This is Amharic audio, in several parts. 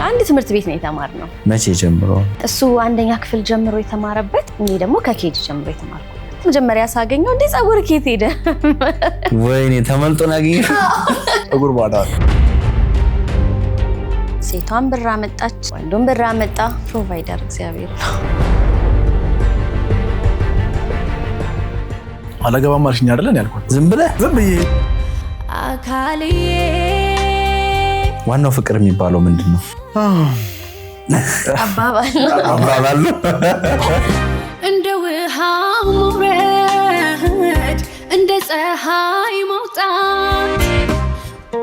አንድ ትምህርት ቤት ነው የተማርነው። መቼ ጀምሮ? እሱ አንደኛ ክፍል ጀምሮ የተማረበት፣ እኔ ደግሞ ከኬጂ ጀምሮ የተማርኩበት። መጀመሪያ ሳገኘው እንዴ ጸጉር ከየት ሄደ? ወይኔ ተመልጦ ናገኝ ጸጉር ባዳ። ሴቷን ብር አመጣች፣ ወንዱን ብር አመጣ። ፕሮቫይደር እግዚአብሔር ነው። አላገባም አልሽኝ አይደል ያልኩት? ዝም ብዬ አካልዬ። ዋናው ፍቅር የሚባለው ምንድነው? አባባል ነው። እንደ ውሃ መውረድ፣ እንደ ፀሐይ መውጣት።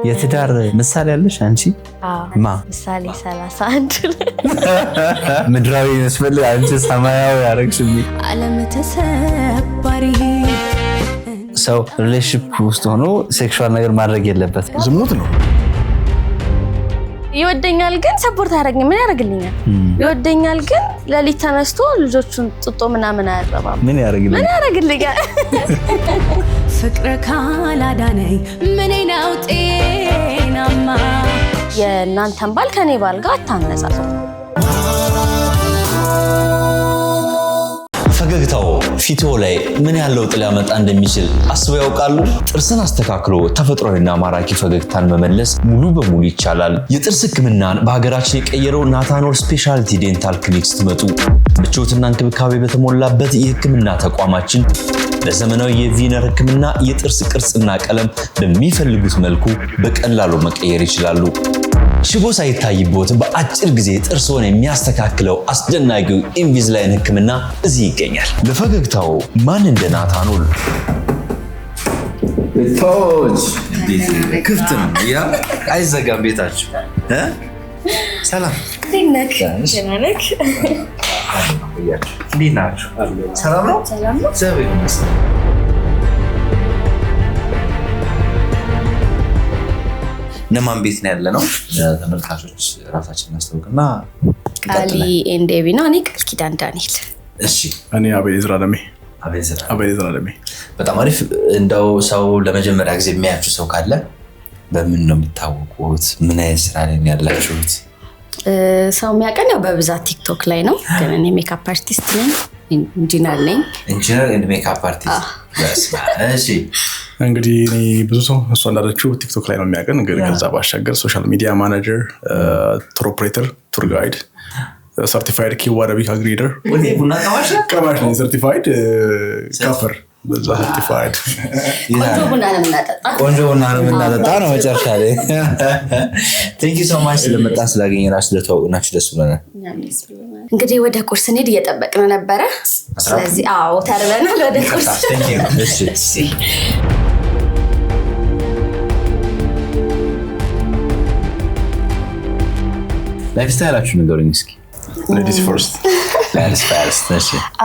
የትዳር ምሳሌ ያለሽ አንቺ? ማ ምሳሌ 31 ምድራዊ መስፈል አንቺ ሰማያዊ ያረግሽኝ። ዓለም ተሰባሪ ሰው ሪሌሽንሺፕ ውስጥ ሆኖ ሴክሹዋል ነገር ማድረግ የለበት፣ ዝሙት ነው። ይወደኛል ግን ሰፖርት አያደርግኝም። ምን ያደርግልኛል? ይወደኛል ግን ለሊት ተነስቶ ልጆቹን ጥጦ ምናምን አያረባም። ምን ያደርግልኛል? ፍቅር ካላዳነኝ ምን ነው ጤናማ? የእናንተን ባል ከኔ ባል ጋር አታነጻጽሩ። ፈገግታው ፊቶ ላይ ምን ያለው ለውጥ ሊያመጣ እንደሚችል አስበው ያውቃሉ? ጥርስን አስተካክሎ ተፈጥሯዊና ማራኪ ፈገግታን መመለስ ሙሉ በሙሉ ይቻላል። የጥርስ ሕክምናን በሀገራችን የቀየረው ናታኖል ስፔሻሊቲ ዴንታል ክሊኒክ ስትመጡ ምቾትና እንክብካቤ በተሞላበት የሕክምና ተቋማችን በዘመናዊ የቪነር ሕክምና የጥርስ ቅርጽና ቀለም በሚፈልጉት መልኩ በቀላሉ መቀየር ይችላሉ። ሽቦ ሳይታይቦት በአጭር ጊዜ ጥርስዎን የሚያስተካክለው አስደናቂው ኢንቪዝላይን ሕክምና እዚህ ይገኛል። ለፈገግታው ማን እንደ ናታኖል? ቤቶች ክፍት ነው፣ ያ አይዘጋም ቤታችሁ። ሰላም እንዴት ነህ? ሰላም ነው። እግዚአብሔር ይመስገን። እነማን ቤት ነው ያለ ነው? ተመልካቾች ራሳችንን እናስተዋውቅና ቃሊ ኤንዴቪ ነው። እኔ ቃል ኪዳን ዳንኤል። እሺ እኔ አቤል አለሜ። በጣም አሪፍ። እንደው ሰው ለመጀመሪያ ጊዜ የሚያያችሁ ሰው ካለ በምን ነው የምታወቁት? ምን አይነት ስራ ላይ ያላችሁት? ሰው የሚያውቀን ያው በብዛት ቲክቶክ ላይ ነው፣ ግን እኔ ሜካፕ አርቲስት ነኝ፣ ኢንጂነር ነኝ። ኢንጂነር ኤንድ ሜካፕ አርቲስት። እሺ እንግዲህ እኔ ብዙ ሰው እሷ እንዳለችው ቲክቶክ ላይ ነው የሚያውቀን፣ ግን ከዛ ባሻገር ሶሻል ሚዲያ ማናጀር፣ ቱር ኦፕሬተር፣ ቱር ጋይድ፣ ሰርቲፋይድ ኪው አረቢክ አግሪደር፣ ቀማሽ ነኝ፣ ሰርቲፋይድ ካፈር፣ በዛ ሰርቲፋይድ። ቆንጆ ቡና ነው የምናጠጣ ነው መጨረሻ ላይ። ቴንክ ዩ ሶ ማች ስለመጣ ስላገኘናችሁ ስለተዋወቅናችሁ ደስ ብሎናል። እንግዲህ ወደ ቁርስ እንሂድ፣ እየጠበቅን ነበረ። ስለዚህ አዎ ተርበናል፣ ወደ ቁርስ። ላይፍ ስታይላችሁ ንገሩኝ እስኪ። ሌዲስ ፈርስት።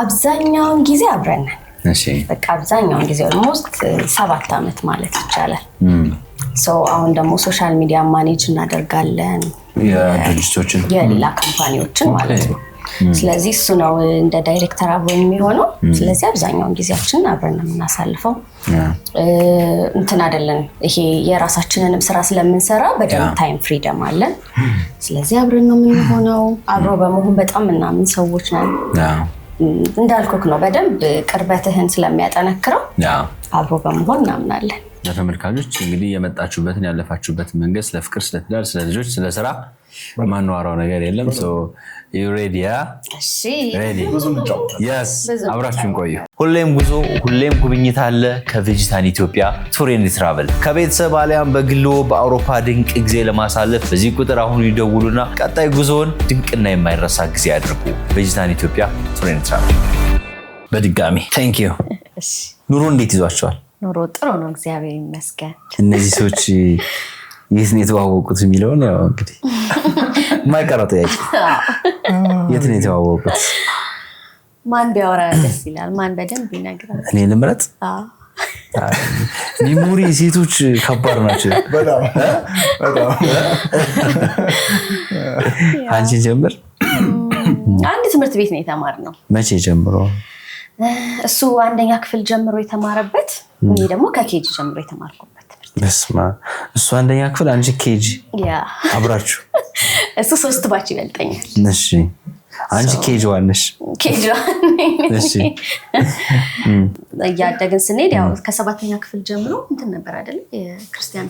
አብዛኛውን ጊዜ አብረን ነን። እሺ በቃ አብዛኛውን ጊዜ ኦልሞስት 7 ዓመት ማለት ይቻላል። አሁን ደግሞ ሶሻል ሚዲያ ማኔጅ እናደርጋለን፣ የድርጅቶችን የሌላ ካምፓኒዎችን ማለት ነው። ስለዚህ እሱ ነው እንደ ዳይሬክተር አብሮ የሚሆነው። ስለዚህ አብዛኛውን ጊዜያችንን አብረን ነው የምናሳልፈው። እንትን አይደለን፣ ይሄ የራሳችንንም ስራ ስለምንሰራ በደንብ ታይም ፍሪደም አለን። ስለዚህ አብረን ነው የምንሆነው። አብሮ በመሆን በጣም ምናምን ሰዎች ነን። እንዳልኩክ ነው በደንብ ቅርበትህን ስለሚያጠነክረው አብሮ በመሆን እናምናለን። ለተመልካቾች እንግዲህ የመጣችሁበትን ያለፋችሁበትን መንገድ፣ ስለ ፍቅር፣ ስለ ትዳር፣ ስለ ልጆች፣ ስለ ስራ ማንዋራው ነገር የለም። ዩሬዲያ አብራችሁን ቆዩ። ሁሌም ጉዞ፣ ሁሌም ጉብኝት አለ ከቬጂታን ኢትዮጵያ ቱር ኤንድ ትራቨል። ከቤተሰብ አሊያም በግሎ በአውሮፓ ድንቅ ጊዜ ለማሳለፍ በዚህ ቁጥር አሁን ይደውሉና ቀጣይ ጉዞውን ድንቅና የማይረሳ ጊዜ ያድርጉ። ቬጂታን ኢትዮጵያ ቱር ኤንድ ትራቨል። በድጋሚ ቴንክ ዩ። ኑሮ እንዴት ይዟቸዋል? ኑሮ ጥሩ ነው፣ እግዚአብሔር ይመስገን። እነዚህ ሰዎች የት ነው የተዋወቁት የሚለውን ያው እንግዲህ የማይቀረው ጥያቄ፣ የት ነው የተዋወቁት? ማን ቢያወራ ደስ ይላል? ማን በደንብ ይነግራል? እኔ ልምረጥ? ሚሞሪ ሴቶች ከባድ ናቸው በጣም። አንቺ ጀምር። አንድ ትምህርት ቤት ነው የተማርነው። መቼ ጀምሮ? እሱ አንደኛ ክፍል ጀምሮ የተማረበት፣ እኔ ደግሞ ከኬጂ ጀምሮ የተማርኩበት ትምህርት በስማ እሱ አንደኛ ክፍል አንቺ ኬጂ ያ አብራችሁ እሱ 3 ባች ይበልጠኛል እሺ አንቺ ኬጂ ዋነሽ ኬጂ እሺ ያደግን ስንሄድ ያው ከ7ኛ ክፍል ጀምሮ እንትን ነበር አይደል የክርስቲያን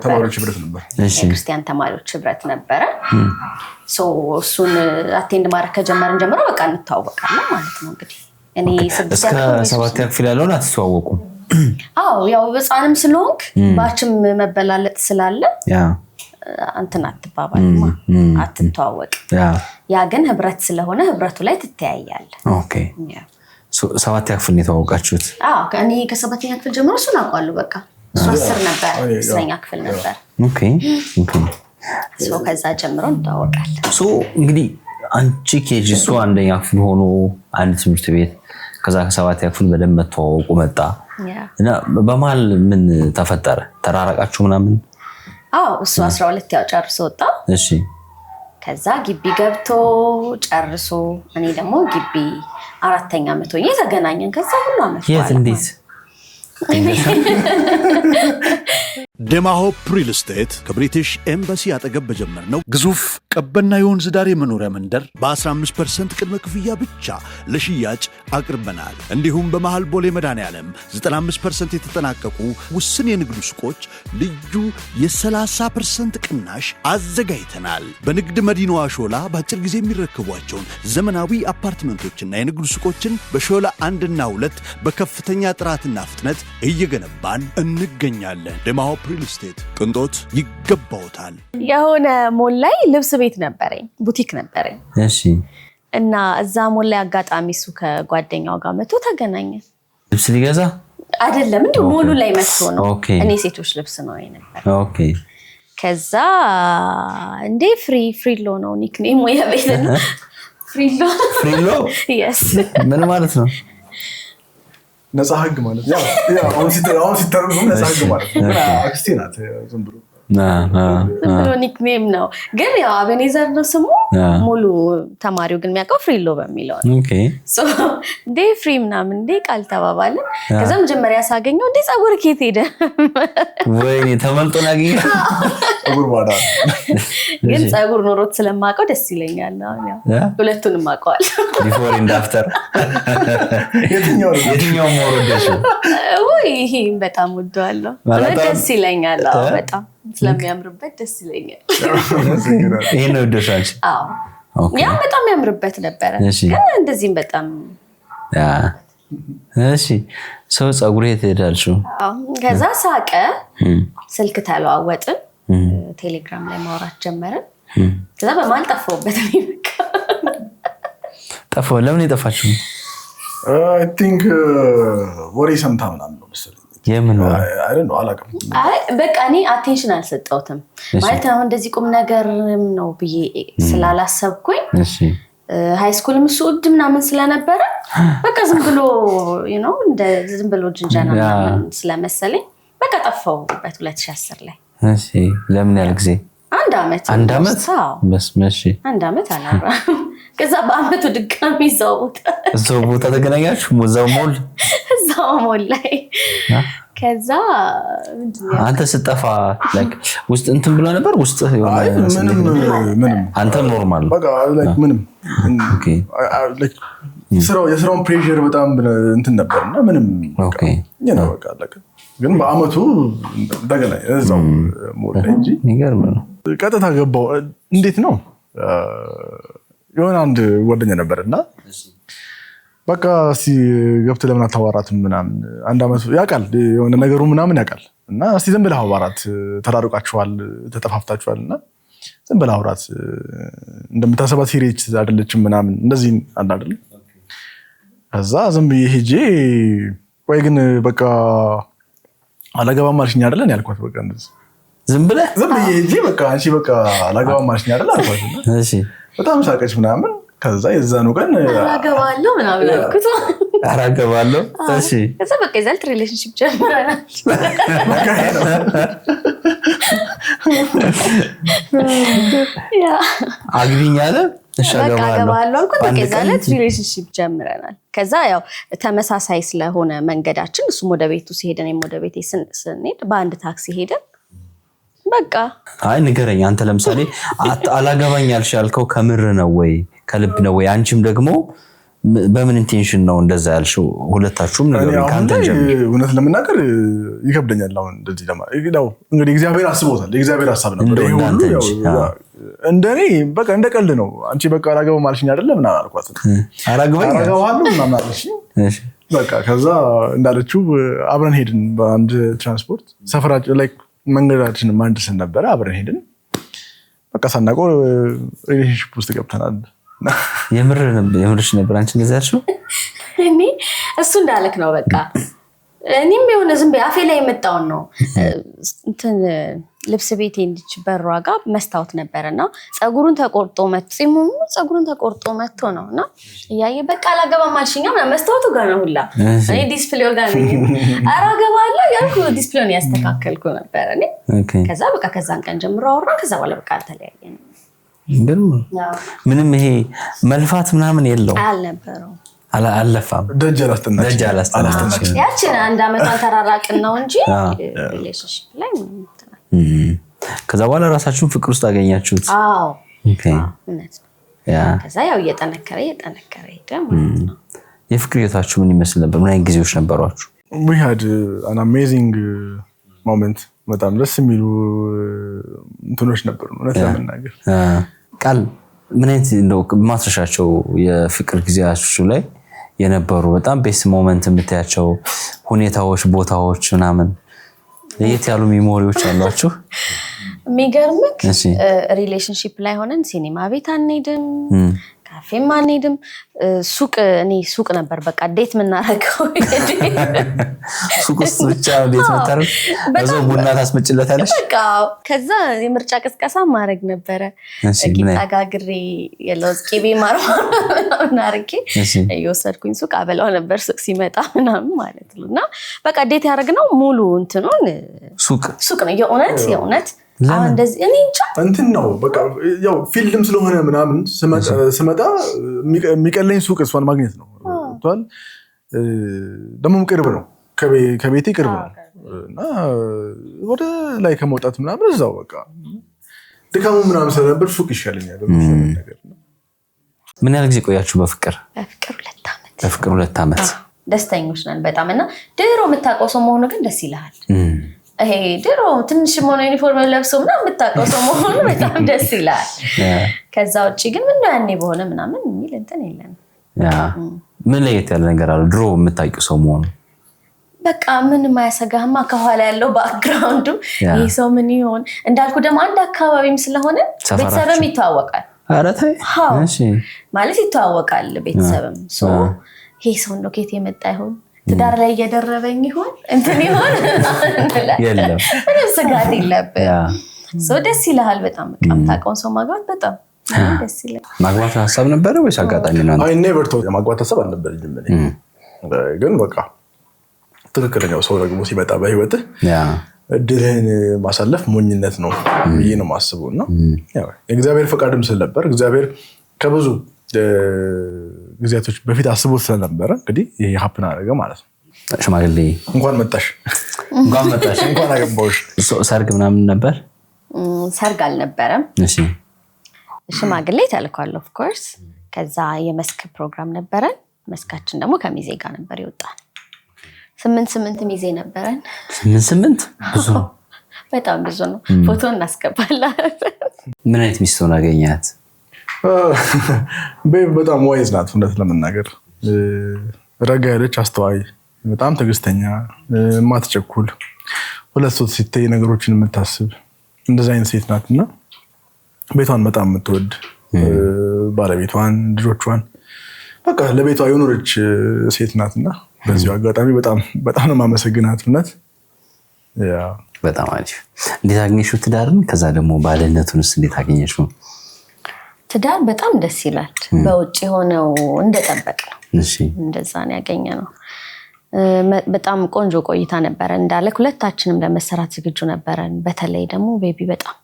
ተማሪዎች ህብረት ነበር እሺ ክርስቲያን ተማሪዎች ህብረት ነበር ሶ እሱን አቴንድ ማድረግ ከጀመርን ጀምሮ በቃ እንተዋወቃለን ማለት ነው እንግዲህ እኔ 7ኛ ክፍል ያለውን አትተዋወቁም አዎ ያው በጻንም ስለሆንክ ባችም መበላለጥ ስላለ ያ አንተና አትባባልማ አትተዋወቅ ያ ግን ህብረት ስለሆነ ህብረቱ ላይ ትተያያለ ኦኬ 7ኛ ክፍል ነው የተዋወቃችሁት አዎ እኔ ከ7ኛ ክፍል ጀምሮ እሱን አውቃለሁ በቃ እሱ 10 ነበር 10ኛ ክፍል ነበር ኦኬ ኦኬ ሶ ከዛ ጀምሮ እንተዋወቃለን ሶ እንግዲህ አንቺ ኬጂ እሱ አንደኛ ክፍል ሆኖ አንድ ትምህርት ቤት ከዛ ከ7ኛ ክፍል በደንብ መተዋወቁ መጣ እና በመሃል ምን ተፈጠረ ተራራቃችሁ ምናምን አዎ እሱ 12 ያው ጨርሶ ወጣ እሺ ከዛ ግቢ ገብቶ ጨርሶ እኔ ደግሞ ግቢ 4ኛ ዓመት ሆኜ ተገናኘን ከዛ ሁሉ ዓመት የት እንዴት ደማሆፕ ሪል ስቴት ከብሪቲሽ ኤምባሲ አጠገብ በጀመርነው ግዙፍ ቀበና የወንዝ ዳር የመኖሪያ መንደር በ15% ቅድመ ክፍያ ብቻ ለሽያጭ አቅርበናል። እንዲሁም በመሃል ቦሌ መድኃኔዓለም 95% የተጠናቀቁ ውስን የንግድ ሱቆች ልዩ የ30% ቅናሽ አዘጋጅተናል። በንግድ መዲናዋ ሾላ በአጭር ጊዜ የሚረከቧቸውን ዘመናዊ አፓርትመንቶችና የንግድ ሱቆችን በሾላ 1 እና 2 በከፍተኛ ጥራትና ፍጥነት እየገነባን እንገኛለን። ደማሆፕ ሪል ስቴት ቅንጦት ይገባውታል። የሆነ ሞል ላይ ልብስ ቤት ነበረኝ ቡቲክ ነበረኝ እሺ እና እዛ ሞል ላይ አጋጣሚ እሱ ከጓደኛው ጋር መጥቶ ተገናኘን ልብስ ሊገዛ አይደለም እንዴ ሞሉ ላይ መጥቶ ነው ኦኬ እኔ ሴቶች ልብስ ነው ነበር ኦኬ ከዛ እንዴ ፍሪሎ ነው ኒክኔም ወይ ቤት ነው ፍሪሎ yes ምን ማለት ነው ነፃ ህግ ማለት ያው አሁን ሲተረጉም ነፃ ህግ ማለት ነው አክስቴ ናት ዝም ብሎ ብሎ ኒክኔም ነው ግን ያው አቤኔዘር ነው ስሙ ሙሉ ተማሪው ግን የሚያውቀው ፍሪሎ በሚለው ነው ኦኬ ሶ እንዴ ፍሪ ምናምን እንዴ ቃል ተባባልን ከዛ መጀመሪያ ሳገኘው እንዴ ጸጉር ከየት ሄደ ወይኔ ተመልጦ ናገኘ ጸጉር ባዳ ግን ጸጉር ኖሮት ስለማውቀው ደስ ይለኛል ያው ሁለቱንም አውቀዋል ቢፎር ኤንድ አፍተር የትኛው ሞሮደሽ ወይ ይሄ በጣም ወደዋለሁ ደስ ይለኛል በጣም ስለሚያምርበት ደስ ይለኛል ይሄ ነው ደሻች አዎ ያ በጣም ያምርበት ነበር ግን እንደዚህም በጣም እሺ ሰው ጸጉር የተዳልሹ ከዛ ሳቀ ስልክ ተለዋወጥን ቴሌግራም ላይ ማውራት ጀመርን ከዛ በማል ጠፋውበት ነው ጠፋው ለምን ይጠፋችሁ I think ወሬ ሰምታ ምናምን ነው መሰለኝ የምን ነው I don't know አላውቅም በቃ እኔ አቴንሽን አልሰጠውትም ማለት አሁን እንደዚህ ቁም ነገርም ነው ብዬ ስላላሰብኩኝ እሺ ሃይ ስኩልም እሱ እድ ምናምን ስለነበረ በቃ ዝም ብሎ እንደ ዝም ብሎ ጅንጃና ምናምን ስለመሰለኝ በቃ ጠፋውበት 2010 ላይ እሺ ለምን ያለ ጊዜ አንድ አመት በስመሽ አንድ አመት አላራ ከዛ በአመቱ ድጋሚ እዛው ቦታ ተገናኛችሁ እዛው ሞል ላይ ከዛ አንተ ስጠፋ ላይክ ውስጥ እንትን ብሎ ነበር ውስጥ ምንም አንተ ኖርማል በቃ ላይክ ምንም ኦኬ ላይክ የስራውን ፕሬሸር በጣም እንትን ነበርና ምንም ኦኬ በቃ አለቀ ግን በአመቱ እንደገና እዛው ሞል ላይ እንጂ ይገርም ነው ቀጥታ ገባው እንዴት ነው የሆነ አንድ ጓደኛ ነበርና በቃ ገብተህ ለምን አታዋራትም ምናምን አንድ አመት ያውቃል የሆነ ነገሩ ምናምን ያውቃል እና እስቲ ዝም ብለህ አዋራት ተራርቃችኋል ተጠፋፍታችኋልና ዝም ብለህ አውራት እንደምታሰባት ሲሪየስ አይደለችም ምናምን እንደዚህ አንድ አይደል ከዛ ዝም ብዬ ሄጄ ወይ ግን በቃ አላገባም አልሽኝ አይደል ያልኳት በቃ እንደዚህ ዝም ብዬ ሄጄ በቃ አንቺ በቃ አላገባም አልሽኝ አይደል አልኳት እሺ በጣም ሳቀች ምናምን ከዛ የዛኑ ቀን አራገባለሁ ምናምን አልኩት አራገባለሁ እሺ ከዛ በቃ ይዛልት ሪሌሽንሺፕ ጀመረናል አግቢኝ አለ በቃ አገባለሁ አልኩት። በቃ ዛለት ሪሌሽንሺፕ ጀምረናል። ከዛ ያው ተመሳሳይ ስለሆነ መንገዳችን እሱም ወደ ቤቱ ሲሄድ እኔም ወደ ቤቴ ስንሄድ በአንድ ታክሲ ሄደን በቃ አይ ንገረኝ አንተ ለምሳሌ አላገባኝ ያልሻልከው ከምር ነው ወይ ከልብ ነው ወይ አንቺም ደግሞ በምን ኢንቴንሽን ነው እንደዛ ያልሽው ሁለታችሁም ነገር ካንተ ጀምር እውነት ለምናገር ይከብደኛል አሁን እንደዚህ ለማለት እንግዲህ እግዚአብሔር አስቦታል የእግዚአብሔር ሐሳብ ነበር እንደኔ በቃ እንደቀልድ ነው አንቺ በቃ አላገባም ማለሽኝ አይደለም እና አልኳት አላገባለሁ ምናምን አለሽ በቃ ከዛ እንዳለችው አብረን ሄድን በአንድ ትራንስፖርት ሰፈራችን ላይ መንገዳችን አንድ ስን ነበር አብረን በቃ ሳናውቀው ሪሌሽንሺፕ ውስጥ ገብተናል የምርሽ ነበር አንቺ እንደዛ ያልሽው እኔ እሱ እንዳልክ ነው በቃ እኔም የሆነ ዝም በአፌ ላይ የመጣው ነው እንትን ልብስ ቤቴ እንድች በሯ ጋር መስታወት ነበርና ጸጉሩን ተቆርጦ መጥቶ ነውና ያየ በቃ አላገባም አልሽኛ መስታወቱ ጋር ነው ሁላ እኔ ዲስፕሌው ጋር ነኝ አራገባለሁ ያልኩ ዲስፕሌውን ያስተካከልኩ ነበር እኔ ከዛ በቃ ከዛን ቀን ጀምሮ አወራ ከዛ በኋላ በቃ ተለያየን ግን ምንም ይሄ መልፋት ምናምን የለው አልነበረው አለፋም ደጅ አላስተናች ያችን አንድ አመት ተራራቅን ነው እንጂ ሪሌሽንሺፕ ላይ ከዛ በኋላ ራሳችሁን ፍቅር ውስጥ አገኛችሁት አዎ ኦኬ ያ ከዛ ያው እየጠነከረ ሄደ ማለት ነው የፍቅር ህይወታችሁ ምን ይመስል ነበር ምን አይነት ጊዜዎች ነበሯችሁ we had an amazing moment በጣም ደስ የሚሉ እንትኖች ነበሩ እውነት ለመናገር ቃል ምን አይነት ነው ማስረሻቸው የፍቅር ጊዜያችሁ ላይ የነበሩ በጣም ቤስ ሞመንት የምታያቸው ሁኔታዎች ቦታዎች ምናምን ለየት ያሉ ሜሞሪዎች አሏችሁ የሚገርምክ ሪሌሽንሺፕ ላይ ሆነን ሲኒማ ቤት አንሄድም ካፌም አንሄድም ሱቅ ነበር በቃ ዴት ምናረገው ሱቅ ውስጥ ብቻ ዴት መታረግ በዛው ቡና ታስመጭለታለሽ በቃ ከዛ የምርጫ ቅስቀሳ ማድረግ ነበረ ቂጣ ጋግሬ የለውዝ ቅቤ ማርማና አርጌ እየወሰድኩኝ ሱቅ አበላው ነበር ሱቅ ሲመጣ ምናምን ማለት ነው እና በቃ ዴት ያደረግነው ሙሉ እንትኑን ሱቅ ነው የእውነት አሁን እንደዚህ እኔ እንጃ እንትን ነው በቃ ያው ፊልም ስለሆነ ምናምን ስመጣ የሚቀለኝ ሱቅ እሷን ማግኘት ነው እንቷል ደሞም ቅርብ ነው ከቤቴ ቅርብ ነው እና ወደ ላይ ከመውጣት ምናምን እዛው በቃ ድካሙ ምናምን ስለነበር ሱቅ ይሻለኛል ነገር ምን ያህል ጊዜ ቆያችሁ በፍቅር 2 ዓመት ደስተኞች ነን በጣም እና ድሮ የምታውቀው ሰው መሆኑ ግን ደስ ይላል ይሄ ድሮ ትንሽ ሞኖ ዩኒፎርም ለብሶ ምናምን የምታውቀው መሆኑ በጣም ደስ ይላል ከዛ ውጪ ግን ምን ነው ያኔ በሆነ ምናምን የሚል እንትን የለም ምን ለየት ያለ ነገር አለ ድሮ የምታውቂው ሰው መሆኑ በቃ ምን ማያሰጋህማ ከኋላ ያለው ባክግራውንዱ ይሄ ሰው ምን ይሆን እንዳልኩ ደግሞ አንድ አካባቢም ስለሆነ ቤተሰብም ይተዋወቃል ኧረ ተይ እሺ ማለት ይተዋወቃል ቤተሰብም ይሄ ሰው ነው ከየት የመጣ ይሆን ትዳር ላይ እየደረበኝ ይሆን እንትን ይሆን የለም ምንም ስጋት የለብህም ደስ ይልሃል በጣም ታውቀውን ሰው ማግባት በጣም ደስ ይላል ማግባት ሀሳብ ነበረ ወይስ አጋጣሚ ነው አይ ኔቨር ቶት ማግባት ሀሳብ አልነበረኝም ግን በቃ ትክክለኛው ሰው ደግሞ ሲመጣ በህይወትህ እድልህን ማሳለፍ ሞኝነት ነው ብዬ ነው የማስበው እና የእግዚአብሔር ፈቃድም ስለነበር እግዚአብሔር ከብዙ ጊዜያቶች በፊት አስቦት ስለነበረ እንግዲህ ይሄ ሀፕን አደረገ ማለት ነው ሽማግሌ እንኳን መጣሽ እንኳን አገባሁሽ ሰርግ ምናምን ነበር ሰርግ አልነበረም እሺ ሽማግሌ ተልኳል ኦፍ ኮርስ ከዛ የመስክ ፕሮግራም ነበረን መስካችን ደግሞ ከሚዜ ጋር ነበር ይወጣል 8 ሚዜ ነበረን 8 ብዙ ነው በጣም ብዙ ነው ፎቶ እናስገባለን ምን አይነት ሚስት ሆነ አገኛት በጣም ዋይዝ ናት እውነት ለመናገር ረጋ ያለች አስተዋይ በጣም ትዕግስተኛ ማትቸኩል ሁለት ሶስት ሲታይ ነገሮችን የምታስብ እንደዛ አይነት ሴት ናትና ቤቷን በጣም የምትወድ ባለቤቷን ልጆቿን በቃ ለቤቷ የኖረች ሴት ናትና በዚህ አጋጣሚ በጣም ነው ማመሰግናት እውነት ያ በጣም አሪፍ እንዴት አገኘሽው ትዳርን ከዛ ደግሞ ባለነቱንስ እንዴት አገኘሽው ትዳር በጣም ደስ ይላል በውጭ ሆነው እንደጠበቅ ነው እሺ እንደዛ ነው ያገኘነው በጣም ቆንጆ ቆይታ ነበር እንዳለ ሁለታችንም ለመሰራት ዝግጁ ነበርን በተለይ ደግሞ ቤቢ በጣም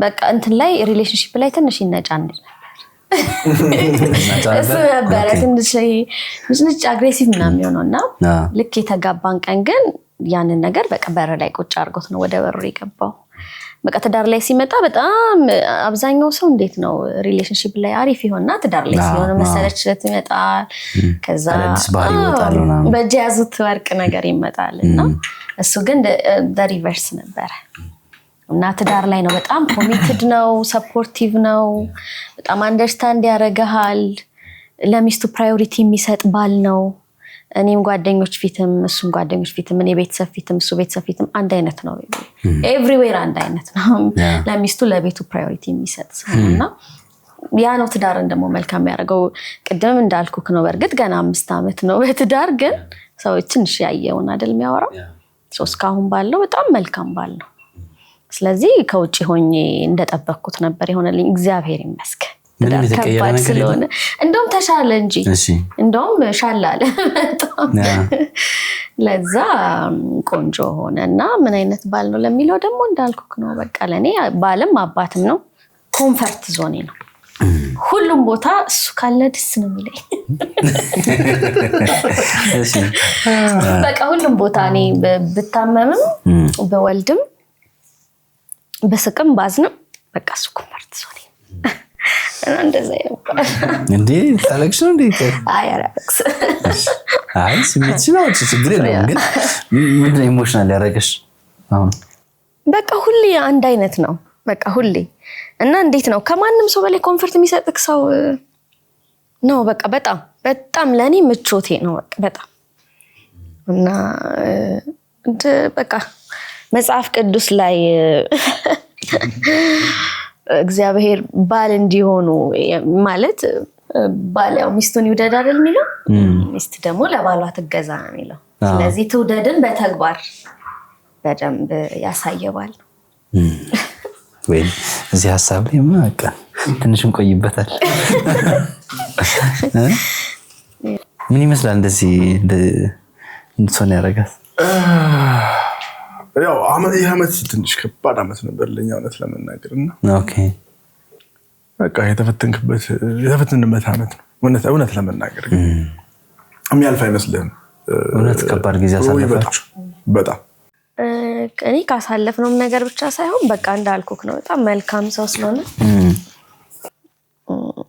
በቃ እንትን ላይ ሪሌሽንሺፕ ላይ ትንሽ ይነጫን ነበር እሱ ነበረ ትንሽ ንጭ አግሬሲቭ ምናምን የሚሆነውና ልክ የተጋባን ቀን ግን ያንን ነገር በቃ በር ላይ ቁጭ አድርጎት ነው ወደ በሩ የገባው በቃ ትዳር ላይ ሲመጣ በጣም አብዛኛው ሰው እንዴት ነው ሪሌሽንሺፕ ላይ አሪፍ ይሆንና ትዳር ላይ ሲሆን መሰለችለት ይመጣል ከዛ በጃዙት ወርቅ ነገር ይመጣልና እሱ ግን ሪቨርስ ነበረ እና ትዳር ላይ ነው በጣም ኮሚትድ ነው ሰፖርቲቭ ነው በጣም አንደርስታንድ ያደርጋል ለሚስቱ ፕራዮሪቲ የሚሰጥ ባል ነው እኔም ጓደኞች ፊትም እሱም ጓደኞች ፊትም እኔ ቤተሰብ ፊትም እሱ ቤተሰብ ፊትም አንድ አይነት ነው ኤቭሪዌር አንድ አይነት ነው ለሚስቱ ለቤቱ ፕራዮሪቲ የሚሰጥ እና ያ ነው ትዳርን ደግሞ መልካም ያደርገው ቅድም እንዳልኩክ ነው በርግጥ ገና 5 አመት ነው በትዳር ግን ሰው ትንሽ ያየውን አይደል የሚያወራው እስካሁን ባለው በጣም መልካም ባል ነው ስለዚህ ከውጪ ሆኜ እንደጠበቅኩት ነበር የሆነልኝ እግዚአብሔር ይመስገን ምንም የተቀየረ ነገር የለም እንደውም ተሻለ እንጂ እንደውም ሻላለ ለዛ ቆንጆ ሆነና ምን አይነት ባል ነው ለሚለው ደግሞ እንዳልኩክ ነው በቃ ለኔ ባልም አባትም ነው ኮምፈርት ዞኔ ነው ሁሉም ቦታ እሱ ካለ ደስ ነው የሚለኝ እሺ በቃ ሁሉም ቦታ እኔ ብታመምም በወልድም በስቅም ባዝንም በቃ እሱ ኮምፈርት ዞኔ እንደዛ ይባላል እንዴ ታለቅሽ ነው እንዴ አይ አላቅስ አይ ስሜትሽ ነው ችግር የለውም ግን ምንድነው ኢሞሽናል ያደረገሽ አሁን በቃ ሁሌ አንድ አይነት ነው በቃ ሁሌ እና እንዴት ነው ከማንም ሰው በላይ ኮምፈርት የሚሰጥክ ሰው ነው በቃ በጣም በጣም ለኔ ምቾቴ ነው በጣም እና እንደ በቃ መጽሐፍ ቅዱስ ላይ እግዚአብሔር ባል እንዲሆኑ ማለት ባል ያው ሚስቱን ይውደድ አይደል የሚለው ሚስት ደግሞ ለባሏ ትገዛ ነው የሚለው ስለዚህ ትውደድን በተግባር በደንብ ያሳየባል ወይ እዚህ ሐሳብ ላይ ማቀ ትንሽም ቆይበታል ምን ይመስላል እንደዚህ እንትን ያረጋስ ያው አመት ትንሽ ከባድ አመት ነበር ለኛ እውነት ለመናገርና ኦኬ በቃ የተፈተንበት አመት ነው እውነት ለመናገር የሚያልፍ አይመስልህም እውነት ከባድ ጊዜ አሳለፋችሁ በጣም እኔ ካሳለፍነው ነገር ብቻ ሳይሆን በቃ እንዳልኩክ ነው በጣም መልካም ሰው ስለሆነ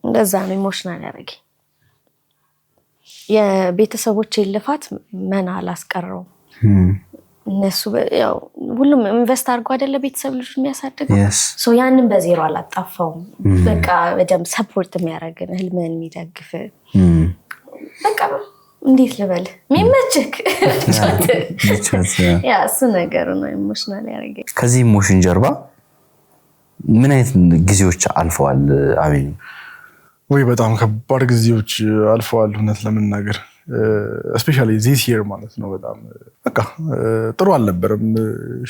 እንደዛ ነው ኢሞሽናል ያደረገኝ የቤተሰቦቼ ልፋት መና አላስቀረው እነሱ ያው ሁሉም ኢንቨስት አድርጎ አይደለ ቤተሰብ ልጅ የሚያሳድገው ሶ ያንን በዜሮ አላጣፋው በቃ በደም ሰፖርት የሚያደርግን ህልምን የሚደግፍ በቃ እንዴት ልበል የሚመችክ ያ እሱ ነገር ነው ኢሞሽናል ያደረገኝ ከዚህ ኢሞሽን ጀርባ ምን አይነት ጊዜዎች አልፈዋል አቤል ወይ በጣም ከባድ ጊዜዎች አልፈዋል እውነት ለመናገር especially this year ማለት ነው በጣም በቃ ጥሩ አልነበረም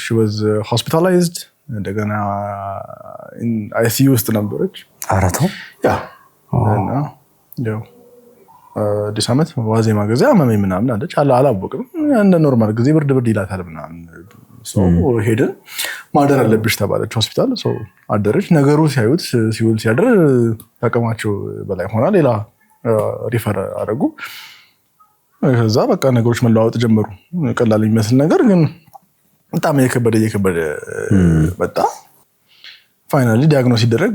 she was hospitalized እንደገና in ICU ውስጥ ነበረች አራተው ያ እና ያው ዲሳመት ዋዜማ ጊዜ አመመኝ ምናምን አለች አላወቅም እንደ ኖርማል ጊዜ ብርድ ይላታል ምናምን ሰው ሄደን ማደር አለብሽ ተባለች ሆስፒታል ሰው አደረች ነገሩ ሲያዩት ሲውል ሲያደር ታቀማቸው በላይ ሆና ሌላ ሪፈር አደረጉ ከዛ በቃ ነገሮች መለዋወጥ ጀመሩ ቀላል የሚመስል ነገር ግን በጣም እየከበደ መጣ ፋይናሊ ዲያግኖስ ሲደረግ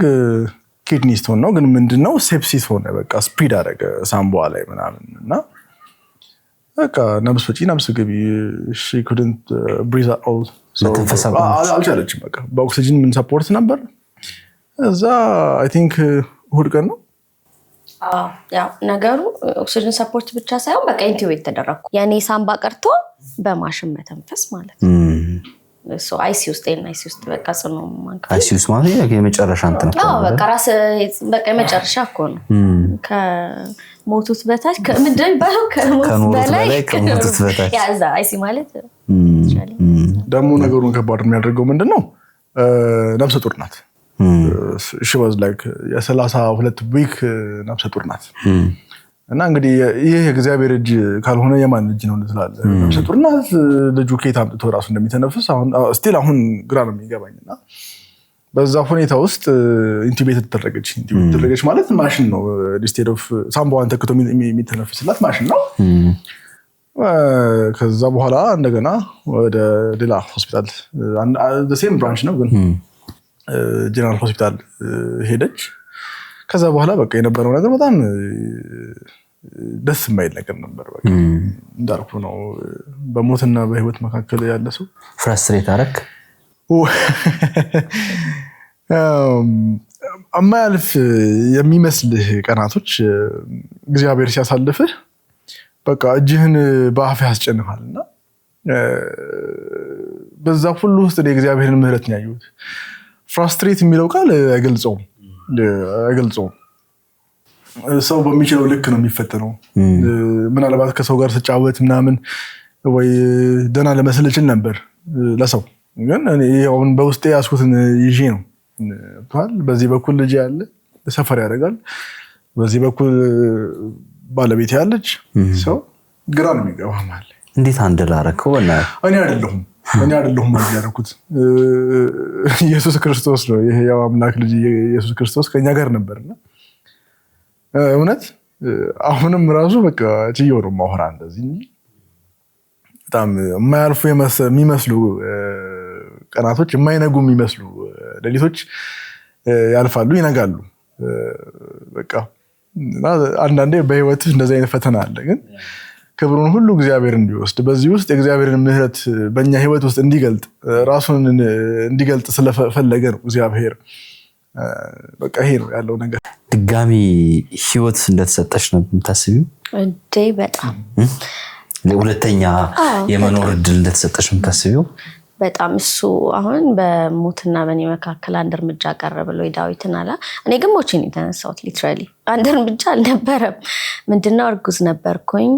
ኪድኒ ስቶን ነው ግን ምንድነው ሴፕሲስ ሆነ በቃ ስፕሪድ አደረገ ሳምቦዋ ላይ ምናምን እና በቃ ነብስ ወጪ ነብስ ገቢ she couldn't breathe at all so አልቻለችም በቃ በኦክሲጅን ምን ሰፖርት ነበር እዛ I think እሑድ ቀን ነው ያው ነገሩ ኦክሲጅን ሰፖርት ብቻ ሳይሆን በቃ ኢንቲዌት ተደረኩ ያኔ ሳምባ ቀርቶ በማሽን መተንፈስ ማለት ሶ አይሲ ውስጥ በቃ ጽኑ ማንከፍ አይሲ ውስጥ ማለት የመጨረሻ እንትን ነው በቃ ራስ በቃ የመጨረሻ እኮ ነው ከሞቱት በታች ከምንድን ባለው ከሞቱት በታች ያዛ አይሲ ማለት ደግሞ ነገሩን ከባድ የሚያደርገው ምንድነው ነፍሰ ጡር ናት she was like የ32 ዊክ ነፍሰ ጡር ናት እና እንግዲህ ይሄ የእግዚአብሔር እጅ ካልሆነ የማን እጅ ነው እንላለ ነፍሰ ጡር ናት ልጁ ከየት አምጥቶ ራሱ እንደሚተነፍስ አሁን ስቲል አሁን ግራ ነው የሚገባኝና በዛ ሁኔታ ውስጥ ኢንቱቤት ተደረገች ማለት ማሽን ነው ኢንስቴድ ኦፍ ሳምባዋን ተክቶ የሚተነፍስላት ማሽን ነው ከዛ በኋላ እንደገና ወደ ሌላ ሆስፒታል ሴም ብራንች ነው ግን ጀነራል ሆስፒታል ሄደች ከዛ በኋላ በቃ የነበረው ነገር በጣም ደስ የማይል ነገር ነበር በቃ እንዳልኩ ነው በሞትና በህይወት መካከል ያለ ሰው ፍራስትሬት አረክ አማልፍ የሚመስልህ ቀናቶች እግዚአብሔር ሲያሳልፍህ በቃ እጅህን በአፍ ያስጨንፋልና በዛ ሁሉ ውስጥ የእግዚአብሔርን ምህረት ነው ያዩት ፍራስትሬት የሚለው ቃል አይገልጸውም ሰው በሚችለው ልክ ነው የሚፈተነው ምናልባት ከሰው ጋር ተጫወት ምናምን ወይ ደና ለመስል ይችላል ነበር ለሰው ግን እኔ አሁን በውስጤ ያስኩትን ይዤ ነው በዚህ በኩል ልጅ ያለ ሰፈር ያደርጋል በዚህ በኩል ባለቤት ያለች ሰው ግራ ነው የሚገባው ማለት እንዴት አንደላረከው ወላ እኔ አይደለሁም ማለት ያደረኩት ኢየሱስ ክርስቶስ ነው ይሄ ያው አምላክ ልጅ ኢየሱስ ክርስቶስ ከኛ ጋር ነበርና እውነት አሁንም ራሱ በቃ ትየው ነው ማወራ እንደዚህ በጣም የማያልፉ የሚመስሉ ቀናቶች የማይነጉ የሚመስሉ ሌሊቶች ያልፋሉ ይነጋሉ በቃ አንዳንዴ በህይወት እንደዚህ አይነት ፈተና አለ ግን ክብሩን ሁሉ እግዚአብሔር እንዲወስድ በዚህ ውስጥ የእግዚአብሔርን ምህረት በእኛ ህይወት ውስጥ እንዲገልጥ ራሱን እንዲገልጥ ስለፈለገ ነው እግዚአብሔር በቃ ይሄ ነው ያለው ነገር ድጋሚ ህይወት እንደተሰጠሽ ነው የምታስቢው እንዴ በጣም ለሁለተኛ የመኖር እድል እንደተሰጠሽ ነው የምታስቢው በጣም እሱ አሁን በሞትና በኔ መካከል አንድ እርምጃ ቀረ ብሎ ዳዊትን አላ እኔ ግን ሞቼን የተነሳሁት ሊትራሊ አንድ እርምጃ አልነበረም ምንድነው እርጉዝ ነበርኩኝ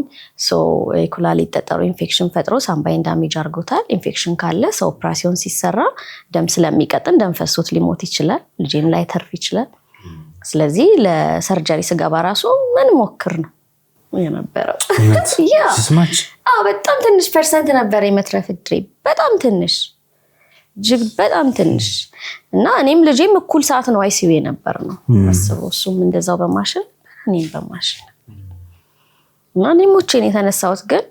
የኩላሊት ጠጠሩ ኢንፌክሽን ፈጥሮ ሳምባዬን ዳሜጅ አድርጎታል ኢንፌክሽን ካለ ሰው ኦፕራሲዮን ሲሰራ ደም ስለሚቀጥን ደም ፈሶት ሊሞት ይችላል ልጄም ላይ ተርፍ ይችላል ስለዚህ ለሰርጀሪ ስገባ ራሱ ምን ሞክር ነው የነበረው ያ በጣም ትንሽ ፐርሰንት ነበር የመትረፍ እድሬ በጣም ትንሽ ጅግ በጣም ትንሽ እና እኔም ልጄም እኩል ሰዓት ነው አይሲዩ የነበር ነው አስበው እሱም እንደዛው በማሽን እኔም በማሽን እና እኔም ሞቼን የተነሳሁት ግን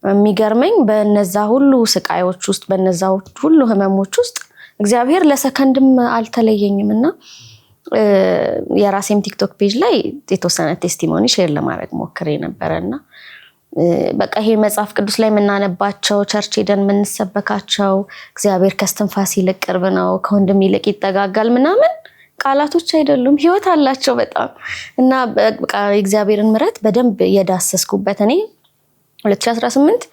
የሚገርመኝ በነዛ ሁሉ ስቃዮች ውስጥ በነዛ ሁሉ ህመሞች ውስጥ እግዚአብሔር ለሰከንድም አልተለየኝምና የራሴም ቲክቶክ ፔጅ ላይ የተወሰነ ቴስቲሞኒ ሼር ለማድረግ ሞክሬ ነበርና በቃ ይሄ መጽሐፍ ቅዱስ ላይ የምናነባቸው ቸርች ሄደን የምንሰበካቸው እግዚአብሔር ከስትንፋስ ይልቅ ቅርብ ነው ከወንድም ይልቅ ይጠጋጋል ምናምን ቃላቶች አይደሉም ህይወት አላቸው በጣም እና በቃ የእግዚአብሔርን ምህረት በደንብ የዳሰስኩበት እኔ 2018